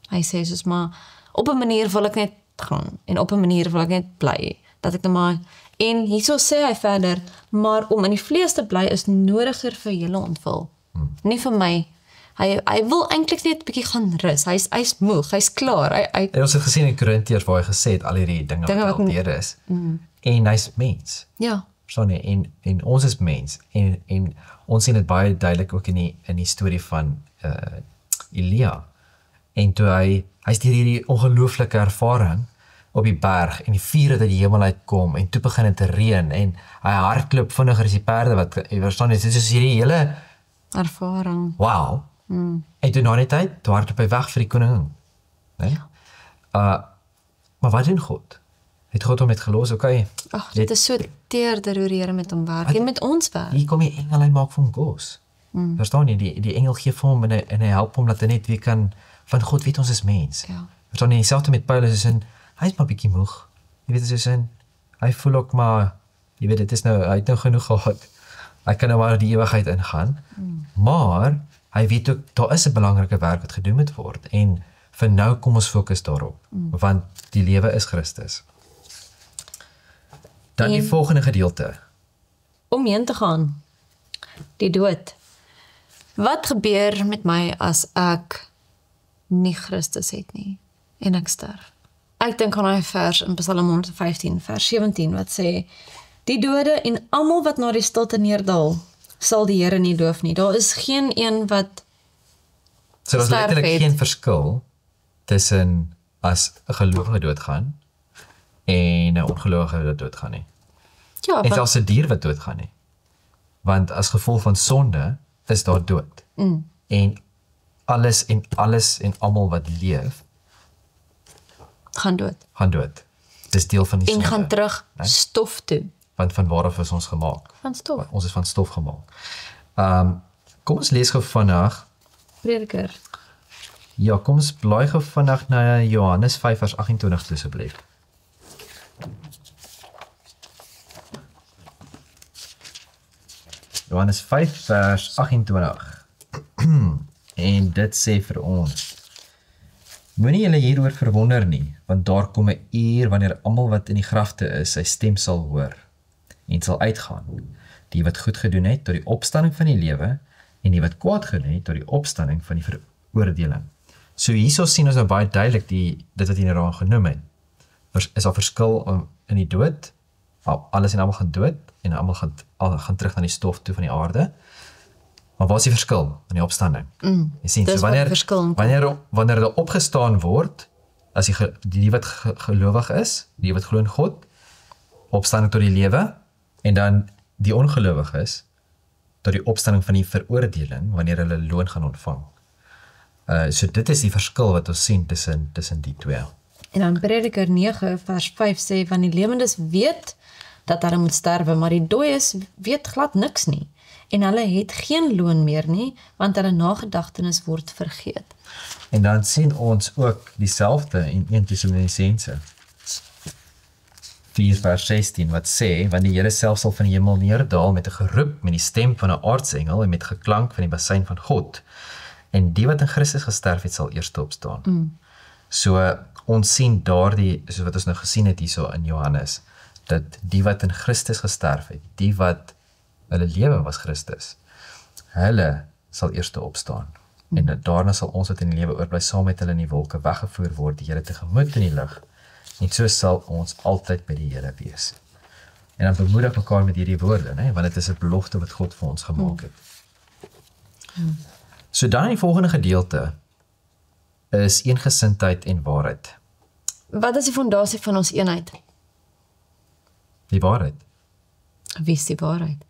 Hy sê soos maar, op 'n manier wil ek net gaan, en op 'n manier wil ek net bly, dat ek nou maar, en hierso sê hy verder, maar om in die vlees te bly is nodiger vir julle ontvul. Nie vir my. Hy wil eintlik net 'n bietjie gaan rus. Hy's moeg, hy's klaar. En ons het gesien in Korintiërs waar hy gesê het al hierdie dinge wat alteer is. En hy's mens. Ja. Verstaan jy? En ons is mens. En ons sien dit baie duidelik ook in die storie van Elia. En toe hy's deur hierdie ongelooflike ervaring op die berg en die vuur het uit die hemel uitkom en toe begin dit te reën en hy hardloop vinniger as die perde wat jy verstaan jy, dit is hierdie hele ervaring. Wow. En toe na die tyd, toe hardloop hy weg vir die koningin. Nee? Maar wat doen God? Het God hom net gelos, okay? Ag, dit is so teerder hoe die Here met hom werk en met ons werk. Hier kom die engel en maak vir hom kos. Verstaan jy, die engel gee vir hom en hy help hom dat hy net weer kan, van God weet ons is mens. Ja. Verstaan jy, dieselfde met Paulus, hy is maar bietjie moeg. Jy weet, soos hy voel ook maar, jy weet, hy het nou genoeg gehad. Hy kan nou maar die ewigheid ingaan. Maar, hy weet ook, daar is 'n belangrike werk wat gedoen moet word. En vir nou kom ons fokus daarop. Want die lewe is Christus. Dan die volgende gedeelte. Om heen te gaan. Die dood. Wat gebeur met my as ek nie Christus het nie en ek sterf. Ek dink aan daai vers in Psalm 115 vers 17 wat sê die dode en almal wat na die stilte neerdal sal die Here nie loof nie. Daar is geen een wat So daar's sterf letterlik het. geen verskil tussen as 'n gelowige doodgaan en 'n ongelowige wat doodgaan nie. Ja, En want, selfs 'n dier wat doodgaan nie. Want as gevolg van sonde is daar dood. En alles en almal wat leef, gaan dood. gaan dood. Dis deel van die En sonde. gaan terug stof toe. Want van waar af is ons gemaak? Van stof. Ons is van stof gemaak. Kom ons lees gou vandag. Prediker. Ja, kom ons blaai gou vandag na Johannes 5 vers 28 toe asseblief. Johannes 5 vers 28. En dit sê vir ons: Moenie julle hieroor verwonder nie, want daar kom 'n uur wanneer almal wat in die grafte is, sy stem sal hoor en sal uitgaan. Die wat goed gedoen het tot die opstanding van die lewe en die wat kwaad gedoen het tot die opstanding van die veroordeling. So hierso sien ons nou baie duidelik dit wat hier nou genoem het. Is daar verskil in die dood? Alles en almal gaan dood en almal gaan terug na die stof toe van die aarde. Maar wat is die verskil in die opstanding? Jy sien, dis so wat verskil kom. wanneer daar opgestaan word, as die wat gelowig is, die wat glo in God, opstanding tot die lewe, en dan die ongelowig is, tot die opstanding van die veroordeling, wanneer hulle loon gaan ontvang. So dit is die verskil wat ons sien tussen die twee. En dan Prediker 9 vers 5 sê, van die lewendes weet dat hulle moet sterwe, maar die dooies weet glad niks nie. En hulle het geen loon meer nie, want hulle nagedagtenis word vergeet. En dan sien ons ook dieselfde in 1 Tessalonisense 4 vers 16 wat sê, want die Here self sal van die hemel neerdal met 'n geroep, met die stem van 'n aartsengel en met geklank van die bassein van God. En die wat in Christus gesterf het, sal eerste opstaan. So ons sien daardie, soos wat ons nou gesien het hierso in Johannes, dat die wat in Christus gesterf het, die wat hulle lewe was Christus, hulle sal eerste opstaan. En daarna sal ons wat in die lewe oorbly saam met hulle in die wolke weggevoer word, die Here tegemoet in die lug. En so sal ons altyd by die Here wees. En dan bemoedig mekaar met hierdie woorde, né? Want dit is 'n belofte wat God vir ons gemaak het. So dan in die volgende gedeelte is eengesindheid en waarheid. Wat is die fondasie van ons eenheid? Die waarheid. Wie is die waarheid?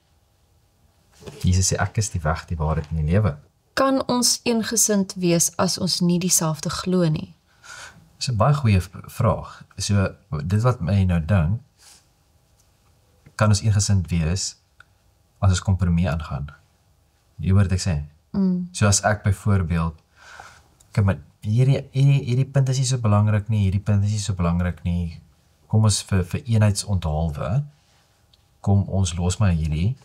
Jesus sê ek is die weg, die waarheid en die lewe. Kan ons eengesind wees as ons nie dieselfde glo nie? Dis 'n baie goeie vraag. So dit wat my nou dink, kan ons eengesind wees as ons kompromie aangaan. Jy hoor wat ek sê? So as ek byvoorbeeld, kyk maar hierdie punt is nie so belangrik nie, hierdie punt is nie so belangrik nie. Kom ons vir eenheidsonthaalwe, kom ons los maar hierdie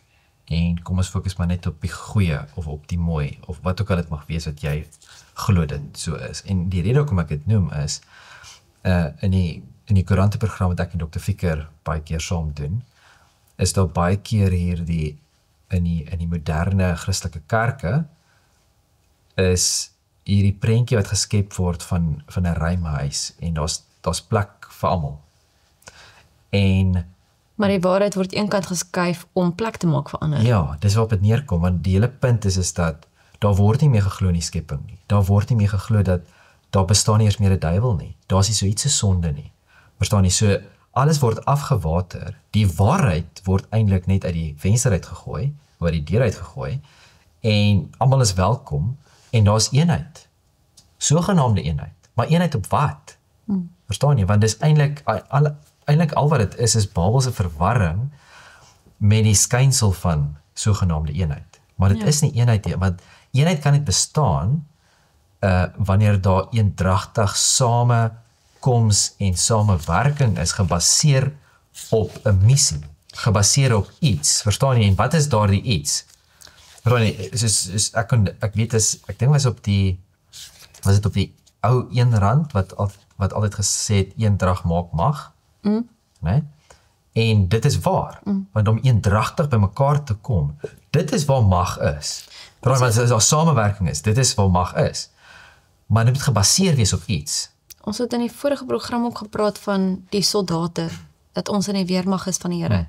en kom ons fokus maar net op die goeie of op die mooi of wat ook al dit mag wees wat jy glo dit so is. En die rede hoekom ek dit noem is in die koeranteprogram wat ek en Dr. Fikker baie keer saam doen, is daar baie keer hierdie in die moderne Christelike kerke is hierdie prentjie wat geskep word van 'n ruimhuis en daar's plek vir almal. Maar die waarheid word eenkant geskuif om plek te maak vir ander. Ja, dis waarop dit neerkom, want die hele punt is dat daar word nie meer geglo in die skepping nie. Daar word nie meer geglo dat daar bestaan nie eers meer 'n duiwel nie. Daar's nie so iets as sonde nie. Verstaan jy? So alles word afgewater. Die waarheid word eintlik net uit die venster uit gegooi, uit die deur uit gegooi en almal is welkom en daar's eenheid. Sogenaamde eenheid. Maar eenheid op wat? Verstaan jy? Want dis eintlik al wat dit is Babelse verwarring met die skynsel van sogenaamde eenheid. Maar dit is nie eenheid nie, want eenheid kan net bestaan wanneer daar eendragtig samekoms en samewerking is gebaseer op 'n missie, gebaseer op iets. Verstaan jy? En wat is daardie iets? Verstaan jy? Soos ek weet ek dink was dit op die ou R1 wat altyd gesê het eendrag maak mag. Nee? En dit is waar, want om eendragtig by mekaar te kom, dit is waar mag is. Want as daar samewerking is, dit is waar mag is. maar dit moet gebaseer wees op iets. Ons het in die vorige program ook gepraat van die soldate, dat ons in die weermag is van die Here.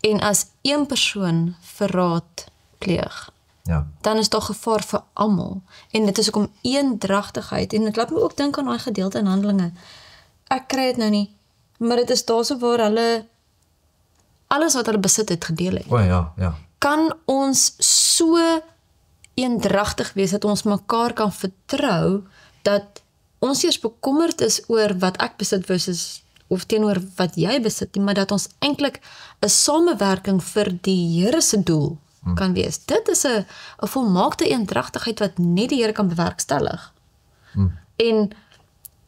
En as een persoon verraad pleeg, Ja, dan is daar gevaar vir almal. En dit is ook om eendragtigheid. En dit laat my ook dink aan daai gedeelte in Handelinge. Ek kry dit nou nie, maar dit is daarso waar hulle alles wat hulle besit het gedeel het. ja. Kan ons so eendragtig wees dat ons mekaar kan vertrou dat ons eers bekommerd is oor wat ek besit versus of teenoor wat jy besit nie, maar dat ons eintlik 'n samewerking vir die Here se doel kan wees. Dit is 'n volmaakte eendragtigheid wat net die Here kan bewerkstellig. En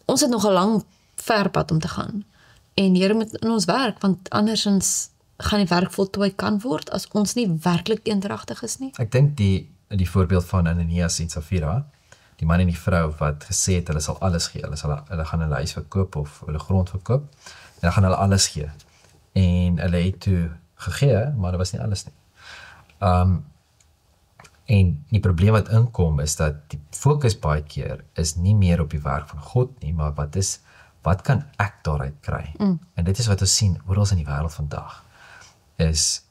ons het nog 'n lang ver pad om te gaan. En die Here moet in ons werk, want andersins gaan die werk voltooi kan word as ons nie werklik eendragtig is nie. Ek dink die voorbeeld van Ananias en Safira, die man en die vrou wat gesê het hulle sal alles gee, hulle gaan hulle huis verkoop of hulle grond verkoop, en dan gaan hulle alles gee. En hulle het toe gegee, maar dit was nie alles nie. En die probleem wat inkom is dat die fokus baie keer is nie meer op die werk van God nie, maar wat kan ek daaruit kry? En dit is wat ons sien oral in die wêreld vandag, is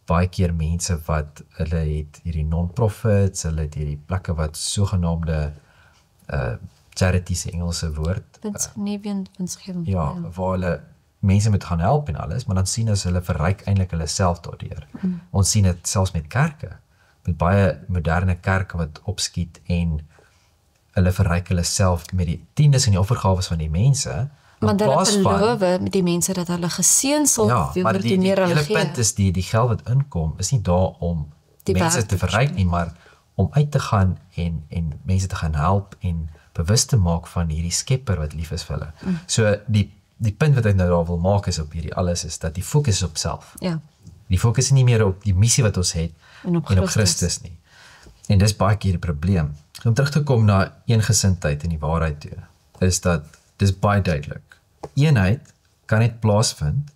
baie keer mense wat, hulle het hierdie non-profits, hulle het hierdie plekke wat sogenaamde charities, Engelse woord, Winsgewend. ja, waar hulle mense moet gaan help en alles, maar dan sien ons hulle verryk eintlik hulle self daardeur. Ons sien dit selfs met kerke, met baie moderne kerke wat opskiet en hulle verryk hulle self met die tiendes en die offergawes van die mense, Want hulle beloof met die mense dat hulle geseën sal maar word hoe meer hulle hele gee. punt is die geld wat inkom, is nie daar om Die mense werk te verryk nie, maar om uit te gaan en mense te gaan help en bewus te maak van hierdie Skepper wat lief is vir hulle. So die punt wat ek nou daar wil maak is op hierdie alles is dat die fokus is op self. Ja. Die fokus is nie meer op die missie wat ons het En op en op Christus nie. En dis baie keer die probleem. Om terug te kom na eengesindheid en die waarheid toe, is dat dis baie duidelik. Eenheid kan net plaasvind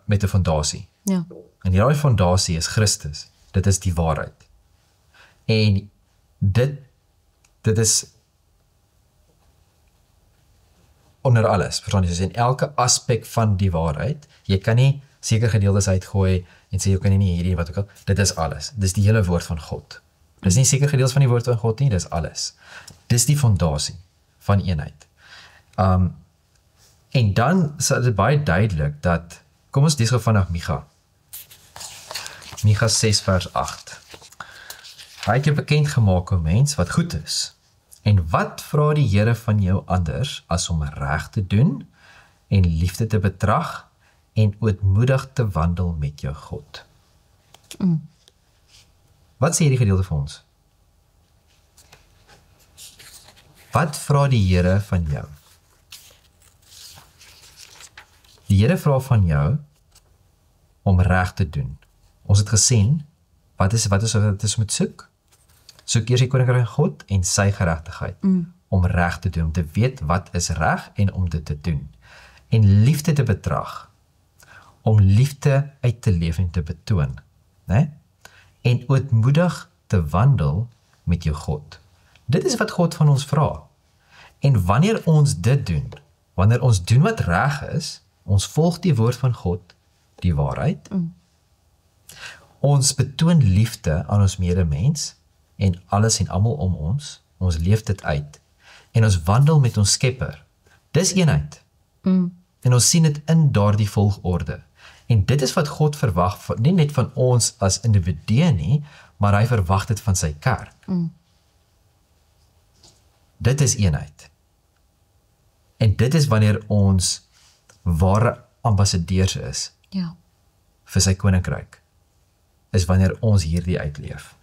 met 'n fondasie. Ja. En die fondasie is Christus. Dit is die waarheid. En dit is onder alles, verstaan jy, soos in elke aspek van die waarheid. Jy kan nie seker gedeeltes uitgooi en sê jy kan nie hierdie wat ook al. Dit is alles. Dis die hele woord van God. Dis nie seker gedeeltes van die woord van God nie, dis alles. Dis die fondasie van eenheid. En dan is dit baie duidelik dat, kom ons lees gou vanaf Micha. Micha 6 vers 8. Hy het jou bekend gemaak, o mens, wat goed is. En wat vra die Here van jou anders as om reg te doen en liefde te betrag en ootmoedig te wandel met jou God? Wat sê hierdie gedeelte vir ons? Wat vra die Here van jou? Die Here vra van jou om reg te doen. Ons het gesien, wat is moet soek? Soek eers die koninkryk van God en sy geregtigheid, om reg te doen, om te weet wat is reg en om dit te doen. En liefde te betrag, om liefde uit te leef en te betoon, né? En ootmoedig te wandel met jou God. Dit is wat God van ons vra. En wanneer ons dit doen, wanneer ons doen wat reg is, ons volg die woord van God, die waarheid, ons betoon liefde aan ons medemens, en alles en almal om ons leef dit uit, en ons wandel met ons Skepper. Dis eenheid. En ons sien dit in daardie volgorde. En dit is wat God verwag, nie net van ons as individue nie, maar hy verwag dit van sy kerk. Dit is eenheid. En dit is wanneer ons ware ambassadeurs is, Ja. vir sy koninkryk, is wanneer ons hierdie uitleef.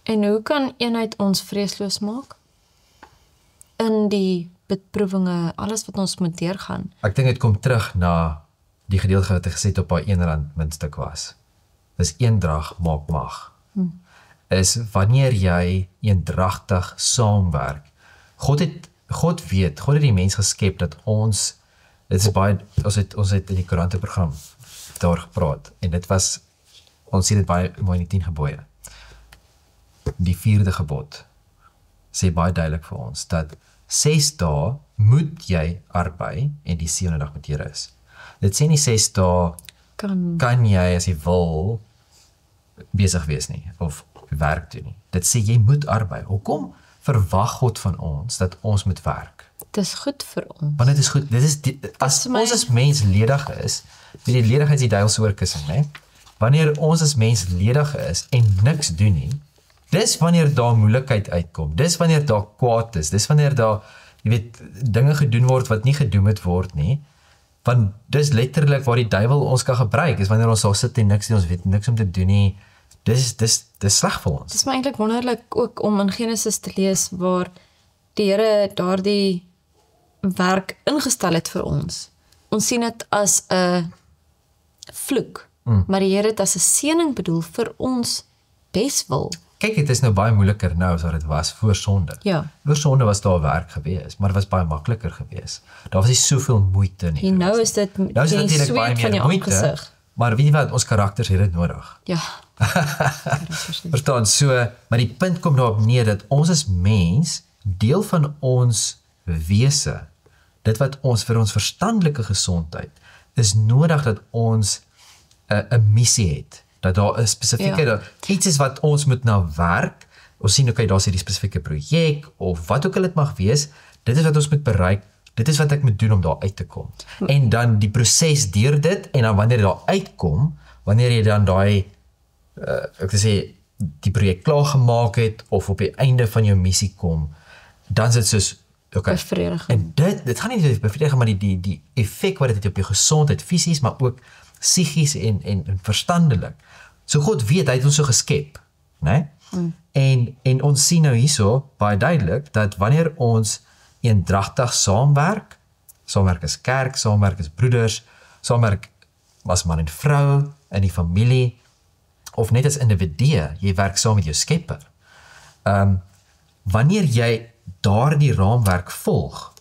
En hoe kan eenheid ons vreesloos maak? In die beproewinge, alles wat ons moet deurgaan. Ek dink dit kom terug na die gedeelte wat ek gesê het op haar R1 muntstuk was. Dis eendrag maak mag. Is wanneer jy eendragtig saamwerk. God het die mens geskep dat ons, dit is baie, ons het in die koerante program daar gepraat, en dit was, ons sien dit baie mooi in die 10 gebooie. Die 4de gebod, sê baie duidelik vir ons dat 6 dae moet jy arbei en die 7de dag moet jy rus. Dit sê nie 6 dae kan jy as jy wil besig wees nie of werk doen nie. Dit sê jy moet arbei. Hoekom verwag God van ons dat ons moet werk? Dit is goed vir ons. Want dit is goed. Dit is as ons as mens ledig is, die ledigheid is die duiwel se oorkussing, né? Wanneer ons as mens ledig is en niks doen nie, dis wanneer daar moeilikheid uitkom. Dis wanneer daar kwaad is. Dis wanneer daar, jy weet, dinge gedoen word wat nie gedoen moet word nie. Want dis letterlik waar die duiwel ons kan gebruik. Is wanneer ons daar sit en niks doen, ons weet niks om te doen nie. Dis sleg vir ons. Dit is maar eintlik wonderlik ook om in Genesis te lees waar die Here daardie werk ingestel het vir ons. Ons sien dit as 'n vloek, maar die Here het as 'n seëning bedoel vir ons beswil. Kyk, dit is nou baie moeiliker nou as wat dit was voor sonde. Ja. Voor sonde was daar werk gewees, maar dit was baie makliker gewees. Daar was nie soveel moeite nie. En nou is dit nou is dit die natuurlik baie sweet van meer jou moeite, aangesig. maar weet jy wat, ons karakters het dit nodig. Ja. Verstaan, so, maar die punt kom daarop neer dat ons as mens, deel van ons wese, dit wat ons vir ons verstandelike gesondheid, is nodig dat ons 'n missie het. Dat daar 'n spesifieke, iets is wat ons moet nou werk. Ons sien, okay, daar is hierdie spesifieke projek, of wat ook al dit mag wees, dit is wat ons moet bereik, dit is wat ek moet doen om daar uit te kom. En dan die proses deur dit, en dan wanneer jy daar uitkom, wanneer jy dan daai, ek wil sê, die projek klaar gemaak het, of op die einde van jou missie kom, dan is dit soos, okay, bevrediging. En dit gaan nie bevrediging, maar die effek wat dit het op jou gesondheid, fisies, maar ook psigies en verstandelik. So God weet, hy het ons so geskep, né? En ons sien nou hierso baie duidelik dat wanneer ons eendragtig saamwerk as kerk, saamwerk as broeders, saamwerk as man en vrou in die familie, of net as individue, jy werk saam met jou Skepper. Wanneer jy daardie raamwerk volg,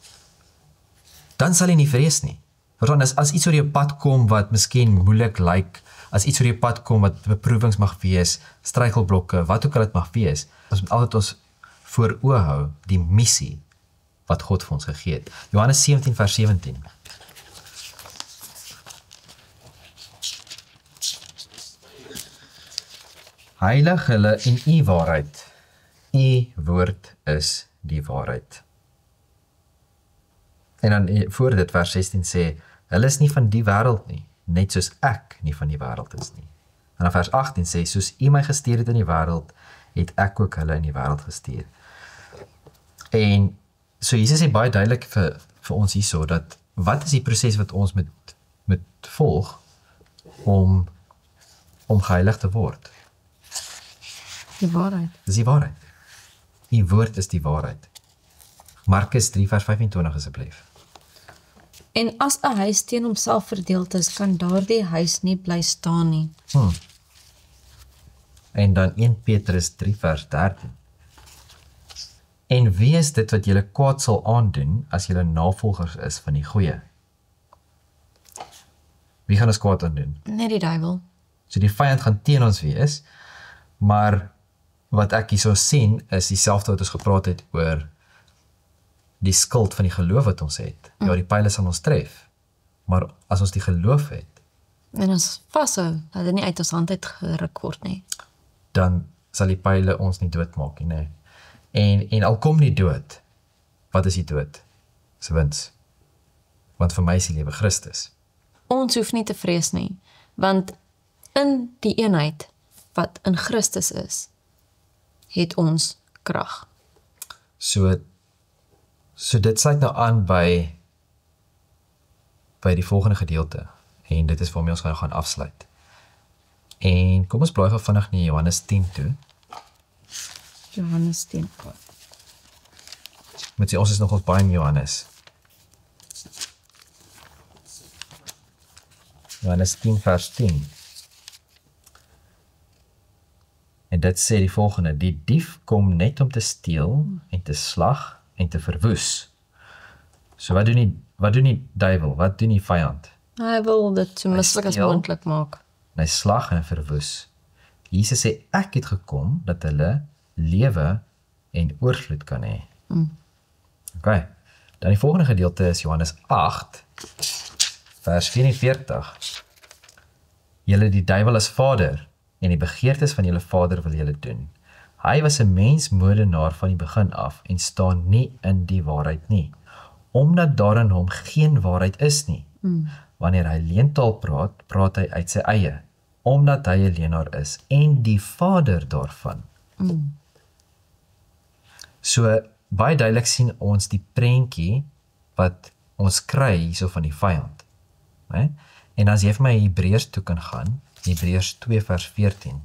dan sal jy nie vrees nie. Want as iets oor jou pad kom wat miskien moeilik lyk, as iets oor jou pad kom wat beproewings mag wees, struikelblokke, wat ook al dit mag wees, ons moet altyd ons voor oë hou, die missie wat God vir ons gegee het. Johannes 17 vers 17. Heilig hulle in u waarheid. U woord is die waarheid. En dan voor dit vers 16 sê, hulle is nie van die wêreld nie, net soos ek nie van die wêreld is nie. En dan vers 18 sê, soos u my gestuur het in die wêreld, het ek ook hulle in die wêreld gestuur. En so Jesus sê baie duidelik vir ons hierso, dat wat is die proses wat ons moet volg om geheilig te word? Die waarheid. Dis die waarheid. Die woord is die waarheid. Markus 3 vers 25 asseblief. En as 'n huis teen homself verdeeld is, kan daardie huis nie bly staan nie. En dan 1 Petrus 3 vers 13. En wie is dit wat julle kwaad sal aandoen, as julle navolgers is van die goeie? Wie gaan ons kwaad aandoen? Net die duiwel. So die vyand gaan teen ons wees, maar wat ek hierso sien, is dieselfde wat ons gepraat het oor die skuld van die geloof wat ons het. Ja, die pyle sal ons tref, maar as ons die geloof het, En ons vashou, dat dit nie uit ons hand uit geruk word nie. dan sal die pyle ons nie doodmaak nie. En al kom nie dood, wat is die dood? Dis wins. Want vir my is die lewe Christus. Ons hoef nie te vrees nie, want in die eenheid wat in Christus is, het ons krag. So dit sluit nou aan by die volgende gedeelte, en dit is waarmee ons gaan afsluit. En kom ons blaai gou vinnig na Johannes 10 toe. Johannes 10. Met ons is nog ons baie in Johannes. Johannes 10 vers 10. En dit sê die volgende, die dief kom net om te steel en te slag en te verwoes. So wat doen die duiwel? Wat doen die vyand? Hy wil dit so mislik as steel. moontlik maak. Hy slag en verwoes. Jesus sê, ek het gekom dat hulle lewe en oorvloed kan hê. Okay. Dan die volgende gedeelte is Johannes 8, vers 44. Julle die duiwel as vader, en die begeertes van julle vader wil julle doen. Hy was 'n mensmoordenaar van die begin af, en staan nie in die waarheid nie, omdat daar in hom geen waarheid is nie. Wanneer hy leentaal praat, praat hy uit sy eie, omdat hy 'n leenaar is, en die vader daarvan. So, baie duidelik sien ons die prentjie wat ons kry hierso van die vyand. Né? En as jy vir my Hebreërs toe kan gaan, Hebreërs 2 vers 14.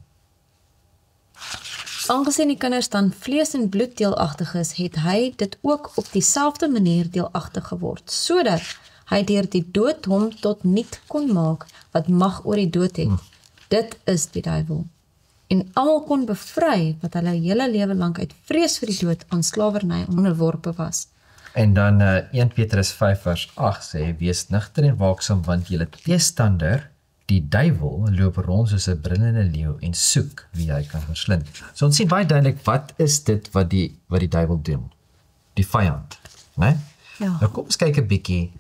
Aangesien die kinders dan vlees en bloed deelagtig is, het hy dit ook op dieselfde manier deelagtig geword, sodat hy deur die dood hom tot niet kon maak, wat mag oor die dood het. Dit is die duiwel. En almal kon bevry, wat hulle hele lewe lank uit vrees vir die dood aan slawerny onderworpe was. En dan 1 Petrus 5 vers 8 sê, wees nigter en waaksaam, want julle teestander, die duiwel, loop rond soos 'n brullende leeu en soek wie hy kan verslind. So ons sien baie duidelik, wat is dit wat die duiwel doen? Die vyand, né? Ja. Nou kom ons kyk 'n bietjie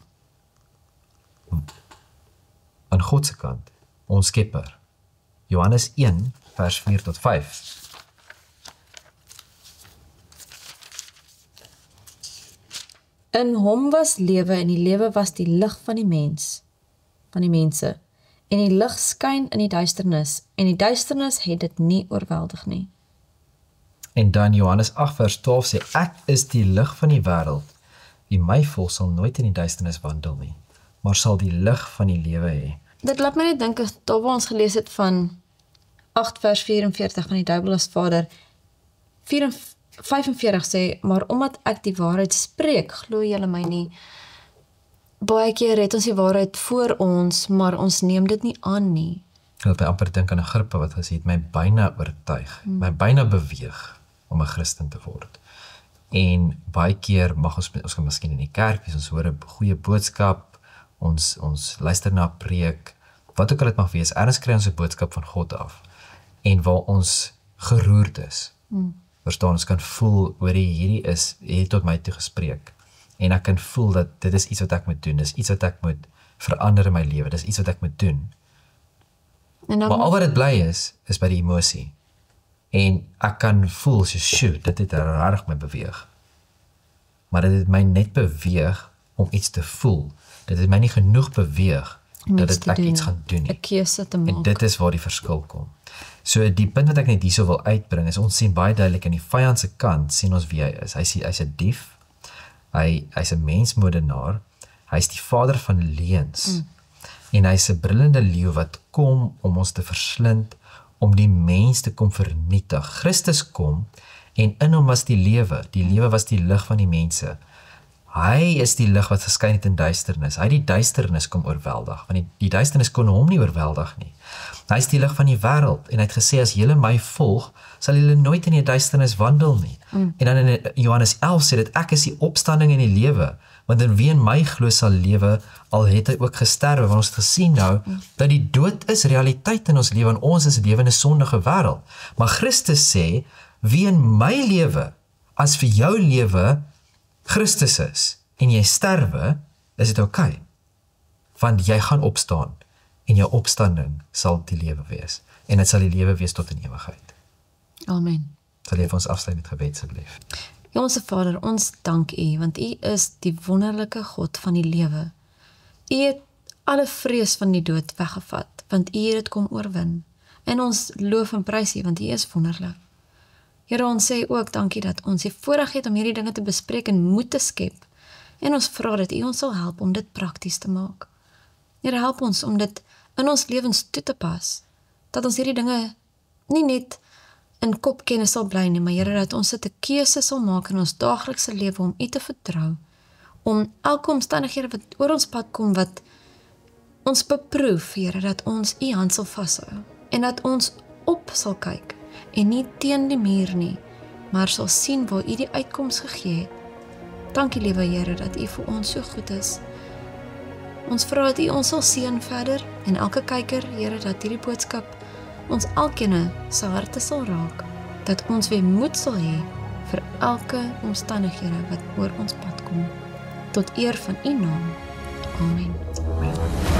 aan God se kant, ons Skepper. Johannes 1 vers 4 tot 5. In hom was lewe en die lewe was die lig van die mense. En die lig skyn in die duisternis en die duisternis het dit nie oorweldig nie. En dan Johannes 8 vers 12 sê, ek is die lig van die wêreld. Wie my volg sal nooit in die duisternis wandel nie, maar sal die lig van die lewe hê. Dit laat my net dink as daar waar ons gelees het van 8 vers 44 van die duiwel as vader. 45 sê, maar omdat ek die waarheid spreek, glo julle my nie. Baie keer het ons die waarheid voor ons, maar ons neem dit nie aan nie. Ek wil by amper dink aan 'n grippe wat gesê het, my byna oortuig, my byna beweeg om 'n Christen te word. En baie keer mag ons kan miskien in die kerk wees, ons hoor 'n goeie boodskap, ons luister na 'n preek, wat ook al dit mag wees, ergens kry ons 'n boodskap van God af, en waar ons geroerd is. Verstaan, ons kan voel, oor hierdie het tot my toe gespreek, en ek kan voel dat dit is iets wat ek moet doen, dis iets wat ek moet verander in my lewe, dis iets wat ek moet doen. En dan Maar al wat dit bly is by die emosie. En ek kan voel, shoot, dit het regtig my beweeg. Maar dit het my net beweeg om iets te voel. Dit het my nie genoeg beweeg dat ek iets gaan doen nie. 'n keuse te maak. En dit is waar die verskil kom. So die punt wat ek net hierso wil uitbring is, ons sien baie duidelik aan die vyand se kant, sien ons wie hy is. Hy's 'n dief, hy's 'n mensmoordenaar, hy's die vader van leuns. En hy's 'n brullende leeu wat kom om ons te verslind, om die mens te kom vernietig. Christus kom, en in hom was die lewe was die lig van die mense. Hy is die lig wat verskyn het in duisternis. Hy het die duisternis kom oorweldig, want die duisternis kon hom nie oorweldig nie. Hy is die lig van die wêreld, en hy het gesê, as julle my volg, sal julle nooit in die duisternis wandel nie. En dan in Johannes 11 sê dit, ek is die opstanding en die lewe, want in wie in my glo sal lewe, al het hy ook gesterwe, want ons het gesien nou, dat die dood is realiteit in ons lewe, en ons is 'n lewende sondige wêreld. Maar Christus sê, wie in my lewe, as vir jou lewe Christus is, en jy sterwe, is dit okay, want jy gaan opstaan, en jou opstanding sal die lewe wees, en dit sal die lewe wees tot in ewigheid. Amen. Sal jy vir ons afsluit met gebed asseblief? Hemelse Vader, ons dank U, want U is die wonderlike God van die lewe. U het alle vrees van die dood weggevat, want U het dit kom oorwin. En ons loof en prys U, want U is wonderlik. Here, ons sê ook dankie dat ons die voorreg het om hierdie dinge te bespreek en moed te skep. En ons vra dat U ons sal help om dit prakties te maak. Here, help ons om dit in ons lewens toe te pas. Dat ons hierdie dinge nie net in kopkennis sal bly nie, maar Here, dat ons dit 'n keuse sal maak in ons daaglikse lewe om U te vertrou. Om elke omstandighede wat oor ons pad kom, wat ons beproef, Here, dat ons U hand sal vashou. En dat ons op sal kyk en nie teen die muur nie, maar sal sien waar U die uitkoms gegee het. Dankie, liewe Here, dat U vir ons so goed is. Ons vra dat U ons sal seën verder, en elke kyker, Here, dat hierdie boodskap ons elkeen se harte sal raak, dat ons weer moed sal hê vir elke omstandighede wat oor ons pad kom, tot eer van U naam. Amen. Amen.